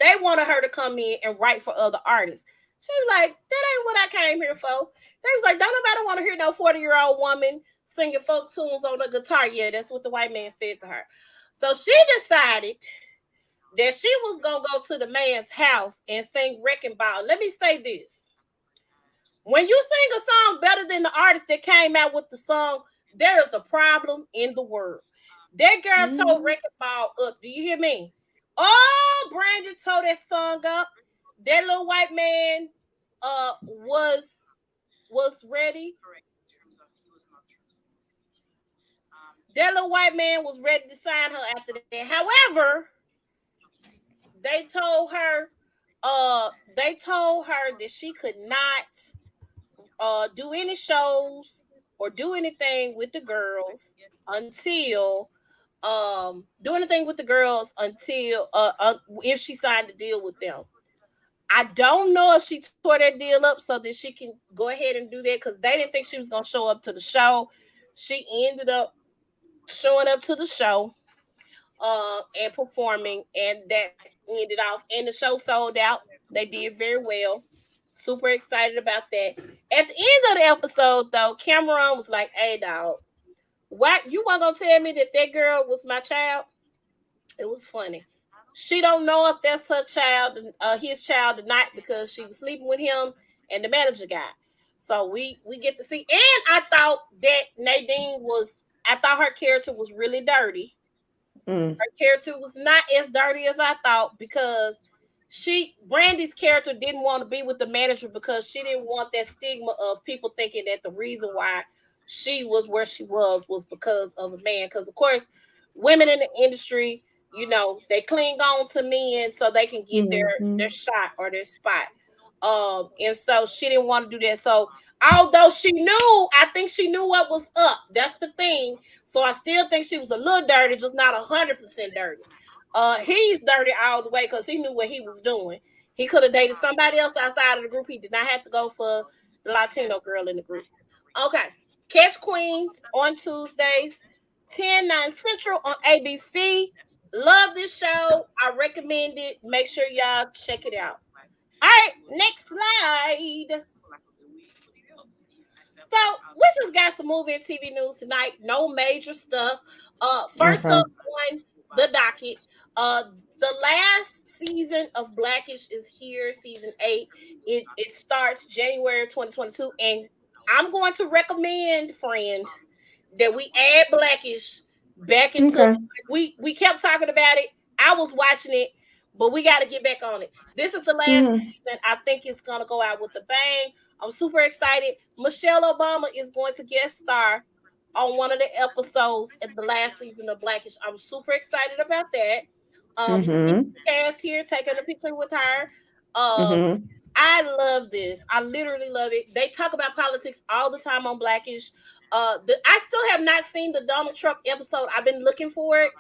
S1: They wanted her to come in and write for other artists. She was like, that ain't what I came here for. They was like, don't nobody want to hear no 40-year-old woman singing folk tunes on the guitar. Yeah, that's what the white man said to her. So she decided that she was gonna go to the man's house and sing Wrecking Ball. Let me say this. When you sing a song better than the artist that came out with the song, there is a problem in the world. That girl told
S2: Mhm.
S1: Wrecking Ball up. Do you hear me? Oh, Brandon tore that song up. That little white man was ready. That little white man was ready to sign her after that. However, they told her that she could not do any shows or do anything with the girls until do anything with the girls until if she signed a deal with them. I don't know if she tore that deal up so that she can go ahead and do that because they didn't think she was gonna show up to the show. She ended up showing up to the show and performing, and that ended off. And the show sold out. They did very well. Super excited about that. At the end of the episode, though, Cameron was like, "Hey, dog, what you weren't gonna tell me that that girl was my child?" It was funny. She don't know if that's her child, his child or not, because she was sleeping with him and the manager guy. So we get to see. And I thought that Nadine was. I thought her character was really dirty.
S2: Mm.
S1: Her character was not as dirty as I thought because Brandy's character didn't want to be with the manager because she didn't want that stigma of people thinking that the reason why she was where she was because of a man. Because of course, women in the industry, they cling on to men so they can get their
S2: Mhm.
S1: shot or their spot. And so she didn't want to do that. So although she knew, I think she knew what was up. That's the thing. So I still think she was a little dirty, just not 100% dirty. He's dirty all the way because he knew what he was doing. He could have dated somebody else outside of the group. He did not have to go for the Latino girl in the group. Okay. Catch Queens on Tuesdays, 10/9 Central on ABC. Love this show. I recommend it. Make sure y'all check it out. All right, next slide. So we just got some movie and TV news tonight. No major stuff. First
S2: Okay.
S1: up on the docket, uh, the last season of Blackish is here, season 8. It starts January 2022, and I'm going to recommend, friend, that we add Blackish back into.
S2: Okay.
S1: We kept talking about it. I was watching it, but we got to get back on it. This is the last
S2: Mhm.
S1: season. I think it's gonna go out with a bang. I'm super excited. Michelle Obama is going to guest star on one of the episodes at the last season of Blackish. I'm super excited about that. You see
S2: Mhm.
S1: the cast here taking a picture with her. Um,
S2: Mhm.
S1: I love this. I literally love it. They talk about politics all the time on Blackish. I still have not seen the Donald Trump episode. I've been looking for it.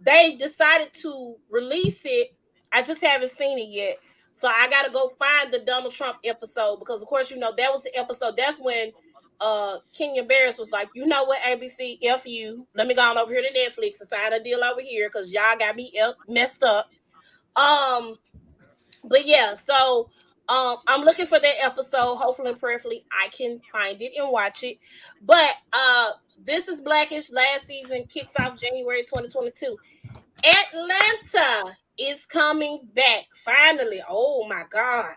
S1: They decided to release it. I just haven't seen it yet. So I gotta go find the Donald Trump episode because of course, that was the episode. That's when Kenya Barris was like, you know what, ABC, F you. Let me go on over here to Netflix and sign a deal over here because y'all got me messed up. Um, but yeah, so I'm looking for that episode. Hopefully and prayerfully I can find it and watch it. But this is Blackish. Last season kicks off January 2022. Atlanta is coming back finally. Oh my god!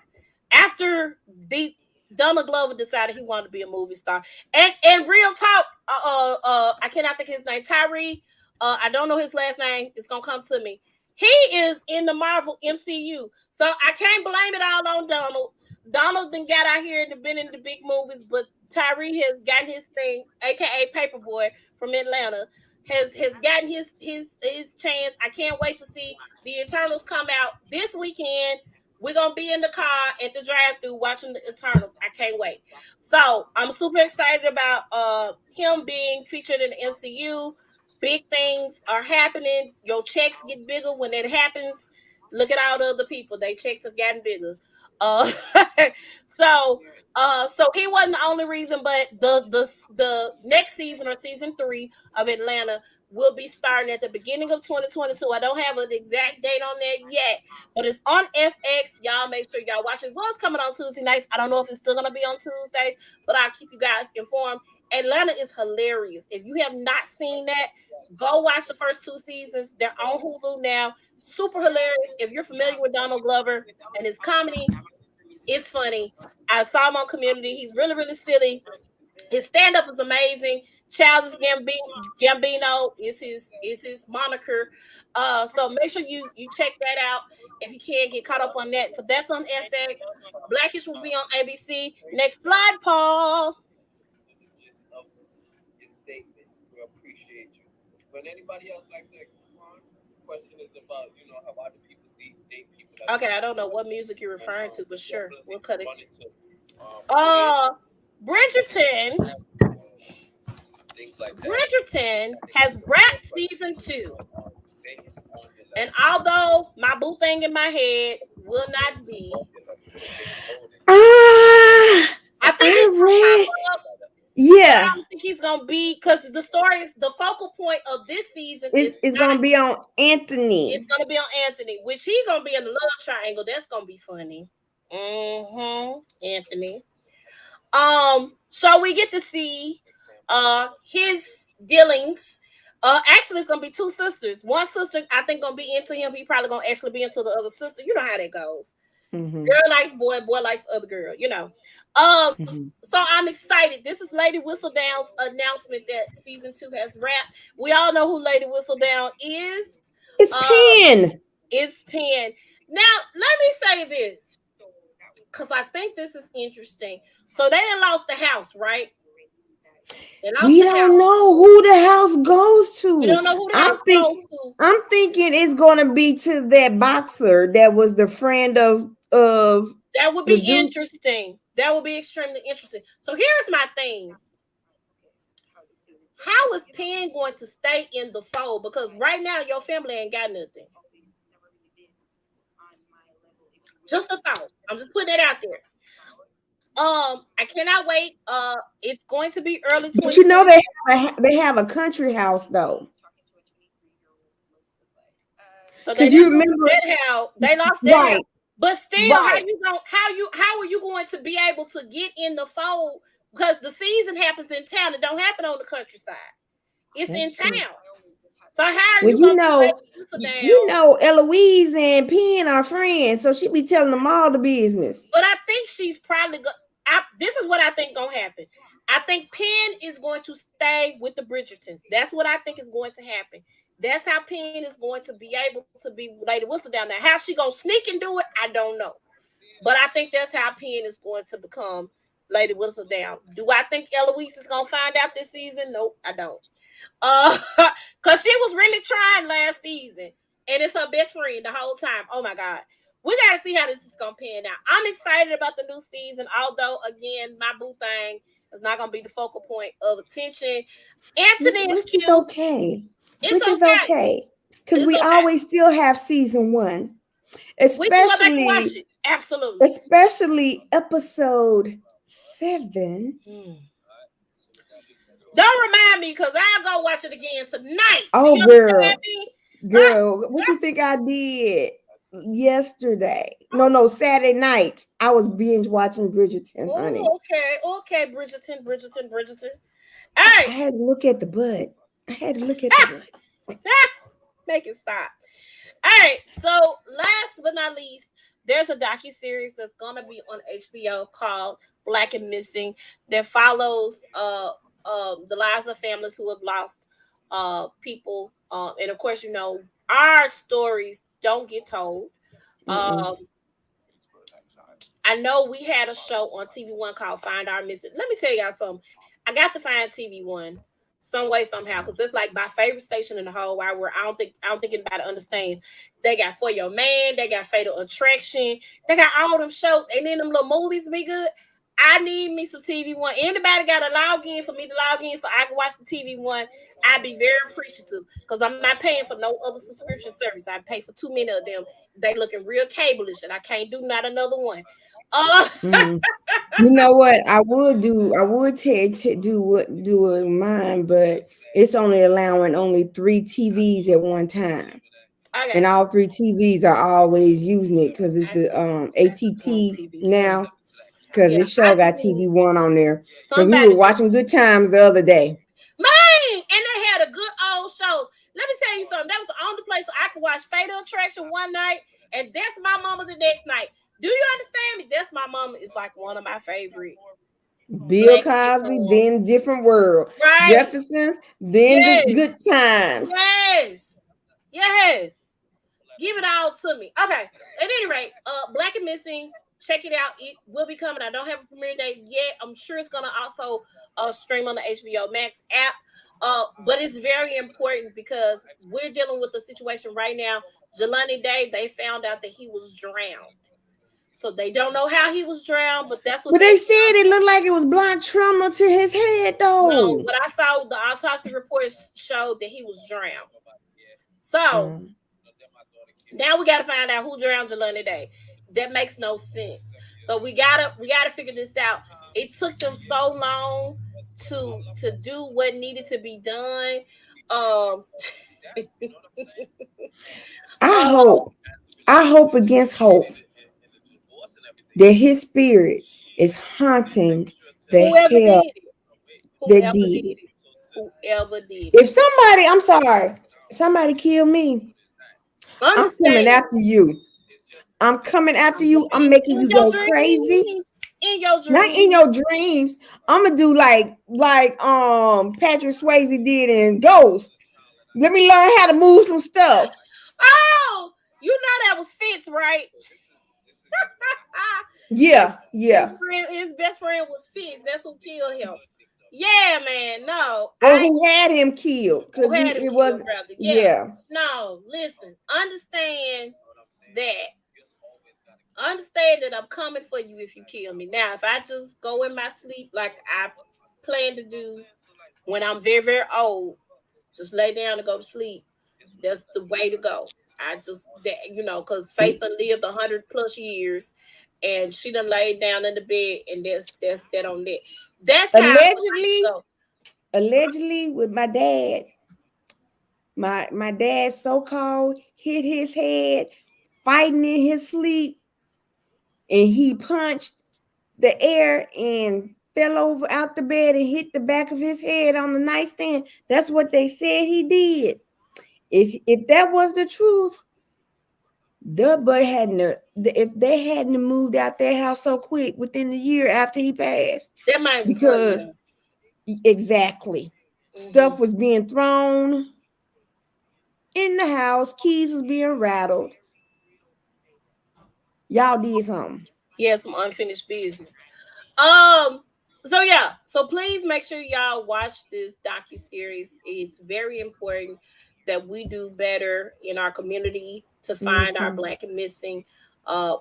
S1: After the Donald Glover decided he wanted to be a movie star, and real talk, I cannot think of his name. Tyree. I don't know his last name. It's gonna come to me. He is in the Marvel MCU, so I can't blame it all on Donald. Donald then got out here and been in the big movies, but Tyree has gotten his thing, aka Paperboy from Atlanta has gotten his chance. I can't wait to see the Eternals come out this weekend. We're gonna be in the car at the drive-thru watching the Eternals. I can't wait. So I'm super excited about him being featured in the MCU. Big things are happening. Your checks get bigger when that happens. Look at all the other people. Their checks have gotten bigger. Uh, so so he wasn't the only reason, but the next season or season 3 of Atlanta will be starting at the beginning of 2022. I don't have an exact date on that yet, but it's on FX. Y'all make sure y'all watch it. Well, it's coming on Tuesday nights. I don't know if it's still gonna be on Tuesdays, but I'll keep you guys informed. Atlanta is hilarious. If you have not seen that, go watch the first 2 seasons. They're on Hulu now. Super hilarious. If you're familiar with Donald Glover and his comedy, it's funny. I saw him on Community. He's really, really silly. His stand up is amazing. Childish Gambino is his moniker. So make sure you check that out if you can get caught up on that. So that's on FX. Blackish will be on ABC. Next slide, Paul. Okay, I don't know what music you're referring to, but sure, we'll cut it. Uh, Bridgerton. Bridgerton has wrapped season 2, and although my boo thing in my head will not be, I think he's
S2: I
S1: gonna
S2: read.
S1: pop up. But I
S2: Yeah,
S1: don't think he's gonna be because the story is the focal point of this season is
S2: it's
S1: not.
S2: gonna be on
S1: It's
S2: Anthony.
S1: gonna be on Anthony, which he gonna be in the love triangle. That's gonna be funny. Anthony. So we get to see his dealings. Actually, it's gonna be 2 sisters. One sister I think gonna be into him. He probably gonna actually be into the other sister. You know how that goes.
S2: Mm-hmm.
S1: Girl likes boy, boy likes other girl.
S2: Mm-hmm.
S1: So I'm excited. This is Lady Whistledown's announcement that season 2 has wrapped. We all know who Lady Whistledown is.
S2: It's
S1: Um,
S2: Penn.
S1: it's Penn. Now, let me say this because I think this is interesting. So they done lost the house, right? They lost
S2: We
S1: the
S2: don't
S1: house.
S2: know who the house goes
S1: We
S2: to.
S1: don't know who the
S2: I'm
S1: house
S2: think
S1: goes to.
S2: I'm thinking it's gonna be to that boxer that was the friend of
S1: That would
S2: the
S1: be
S2: Dukes.
S1: interesting. That would be extremely interesting. So here's my thing. How is Penn going to stay in the fold? Because right now your family ain't got nothing. Just a thought. I'm just putting it out there. I cannot wait. It's going to be early
S2: But you know
S1: 2020.
S2: they have a country house though.
S1: So they
S2: Because
S1: didn't
S2: you
S1: lose
S2: remember,
S1: that house. They lost that
S2: right,
S1: house. But still,
S2: right.
S1: how are you going to be able to get in the fold? Because the season happens in town. It don't happen on the countryside. It's in
S2: That's true.
S1: town. So how are
S2: Well,
S1: you gonna be laid
S2: you
S1: down?
S2: know, Eloise and Penn are friends, so she be telling them all the business.
S1: But I think she's probably this is what I think gonna happen. I think Penn is going to stay with the Bridgertons. That's what I think is going to happen. That's how Penn is going to be able to be Lady Whistledown. Now, how she gonna sneak and do it, I don't know. But I think that's how Penn is going to become Lady Whistledown. Do I think Eloise is gonna find out this season? Nope, I don't. Uh, cause she was really trying last season, and it's her best friend the whole time. Oh my god, we gotta see how this is gonna pan out. I'm excited about the new season, although again, my boo thing is not gonna be the focal point of attention. Anthony is
S2: Which is
S1: cute.
S2: okay.
S1: It's
S2: Which is
S1: okay.
S2: okay. Because
S1: It's
S2: we
S1: okay.
S2: always still have season one.
S1: We can go back and watch
S2: Especially
S1: it. Absolutely.
S2: especially episode 7.
S1: Hmm. Don't remind me, cause I'll go watch it again tonight. Do
S2: Oh
S1: you understand
S2: girl.
S1: me?
S2: Girl, what you think I did yesterday? No, Saturday night. I was binge watching Bridgerton, honey.
S1: Oh, okay, Bridgerton.
S2: I
S1: Hey,
S2: had to look at the butt. I had to look at the butt.
S1: make it stop. All right, so last but not least, there's a docu-series that's gonna be on HBO called Black and Missing that follows the lives of families who have lost people. And of course, our stories don't get told.
S2: Mm-mm.
S1: Um, I know we had a show on TV One called Find Our Missing. Let me tell y'all something. I got to find TV One some way somehow because it's like my favorite station in the whole wide world. I don't think anybody understands. They got For Your Man, they got Fatal Attraction, they got all them shows, and then them little movies be good. I need me some TV One. Anybody got to log in for me to log in so I can watch the TV One? I'd be very appreciative because I'm not paying for no other subscription service. I pay for too many of them. They looking real cable-ish, and I can't do not another one. Uh,
S2: Mm. You know what? I would do what do mine, but it's only allowing only 3 TVs at one time. And
S1: okay.
S2: all 3 TVs are always using it because it's
S1: I
S2: the
S1: just want
S2: ATT
S1: TV One.
S2: now. Because
S1: Yeah,
S2: it
S1: I
S2: sure
S1: just
S2: got
S1: need
S2: TV 1 on there. Because we were
S1: somebody just
S2: watching Good Times the other day.
S1: man, and they had a good old show. Let me tell you something. That was the only place I could watch Fatal Attraction one night, and That's My Mama the next night. Do you understand me? That's My Mama is like one of my favorite
S2: Bill
S1: black
S2: Cosby,
S1: sitcoms.
S2: then Different World.
S1: Right?
S2: Jeffersons, then
S1: Yes.
S2: Good Times.
S1: Yes. Yes. Give it all to me. Okay. At any rate, Black and Missing. Check it out. It will be coming. I don't have a premiere date yet. I'm sure it's gonna also stream on the HBO Max app. But it's very important because we're dealing with the situation right now. Jelani Day, they found out that he was drowned. So they don't know how he was drowned, but that's what
S2: But
S1: they
S2: they said
S1: found.
S2: it looked like it was blind trauma to his head,
S1: No,
S2: though.
S1: what I saw, the autopsy reports showed that he was drowned. So
S2: Um,
S1: now we gotta find out who drowned Jelani Day. That makes no sense. So we gotta figure this out. It took them so long to do what needed to be done. Um,
S2: I
S1: um,
S2: hope, I hope against hope that his spirit is haunting the
S1: whoever
S2: hell
S1: did it,
S2: that
S1: whoever
S2: did
S1: did
S2: it.
S1: it, whoever did it.
S2: If somebody, I'm sorry, somebody kill me, I'm coming
S1: Understand?
S2: after you. I'm coming after
S1: I'm gonna
S2: you. I'm
S1: be
S2: making
S1: in
S2: you
S1: your
S2: go crazy.
S1: dreams. In your
S2: Not in
S1: dreams.
S2: your dreams. I'm gonna do like Patrick Swayze did in Ghost. Let me learn how to move some stuff.
S1: Oh, you know that was Fitz, right? his,
S2: Yeah,
S1: his
S2: yeah.
S1: friend, his best friend was Fitz. That's who killed him. Yeah, man. No,
S2: Or
S1: I
S2: who had him killed?
S1: who
S2: Because
S1: had him
S2: it
S1: killed,
S2: was,
S1: rather. Yeah.
S2: yeah.
S1: No, listen. That. Understand that I'm coming for you if you kill me. Now, if I just go in my sleep like I plan to do when I'm very, very old, just lay down and go to sleep. That's the way to go. I just that because Faith done lived 100 plus years, and she done laid down in the bed, and that's that on that. That's how I would like to
S2: Allegedly,
S1: go.
S2: allegedly with my dad. My dad so-called hit his head fighting in his sleep, and he punched the air and fell over out the bed and hit the back of his head on the nightstand. That's what they said he did. If that was the truth, the but if they hadn't moved out their house so quick within the year after he passed,
S1: That man was hurting
S2: because
S1: them.
S2: exactly
S1: Hmm.
S2: stuff was being thrown in the house, keys was being rattled. Y'all did something.
S1: He had some unfinished business. Um. So yeah. So please make sure y'all watch this docu-series. It's very important that we do better in our community to find our
S2: Mm-hmm.
S1: black and missing. Uh,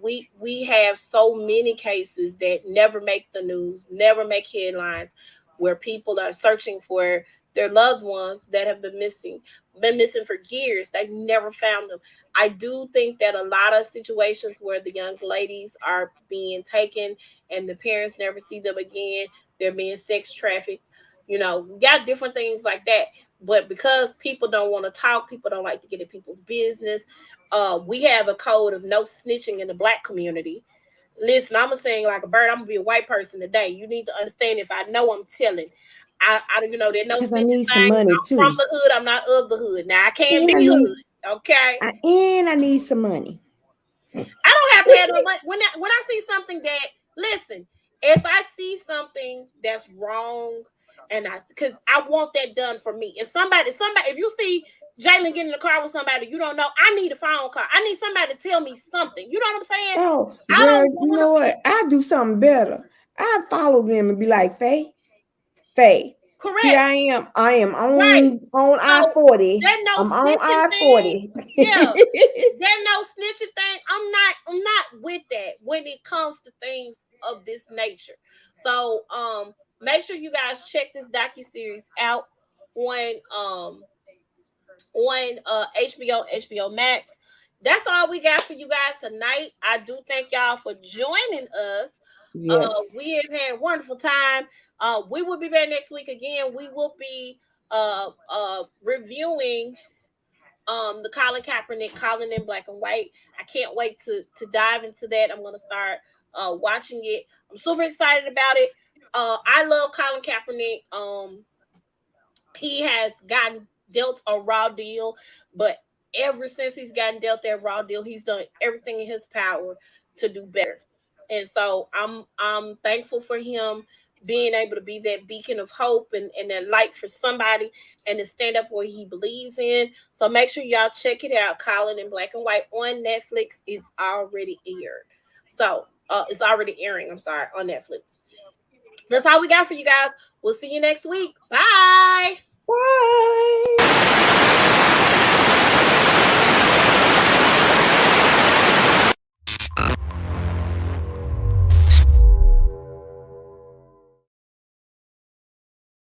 S1: we have so many cases that never make the news, never make headlines, where people are searching for their loved ones that have been missing for years. They never found them. I do think that a lot of situations where the young ladies are being taken and the parents never see them again, they're being sex trafficked. We got different things like that. But because people don't want to talk, people don't like to get in people's business. We have a code of no snitching in the black community. Listen, I'm gonna sing like a bird. I'm gonna be a white person today. You need to understand if I know I'm telling. There's no
S2: Because I
S1: snitching
S2: need some
S1: thing.
S2: money
S1: I'm from
S2: too.
S1: the hood. I'm not of the hood. Now I can't
S2: And
S1: be hood. Okay.
S2: I need some money.
S1: I don't have to have no money. When I see something that listen, if I see something that's wrong, and because I want that done for me. If you see Jalen get in the car with somebody you don't know, I need a phone call. I need somebody to tell me something. You know what I'm saying?
S2: Oh,
S1: I
S2: girl,
S1: don't
S2: you
S1: want
S2: know
S1: to be
S2: what? I do something better. I follow them and be like, Faye, here
S1: correct.
S2: I am. I am
S1: Right.
S2: on I
S1: So
S2: 40.
S1: that no
S2: I'm on
S1: snitching
S2: I
S1: thing,
S2: 40.
S1: yeah. That no snitching thing, I'm not with that when it comes to things of this nature. So make sure you guys check this docu-series out on HBO Max. That's all we got for you guys tonight. I do thank y'all for joining us.
S2: Yes.
S1: We have had a wonderful time. We will be back next week again. We will be reviewing the Colin Kaepernick, Colin in Black and White. I can't wait to dive into that. I'm gonna start watching it. I'm super excited about it. I love Colin Kaepernick. He has gotten dealt a raw deal, but ever since he's gotten dealt that raw deal, he's done everything in his power to do better. And so I'm thankful for him being able to be that beacon of hope and that light for somebody and to stand up for what he believes in. So make sure y'all check it out. Colin in Black and White on Netflix. It's already aired. So it's already airing, I'm sorry, on Netflix. That's all we got for you guys. We'll see you next week. Bye.
S2: Bye.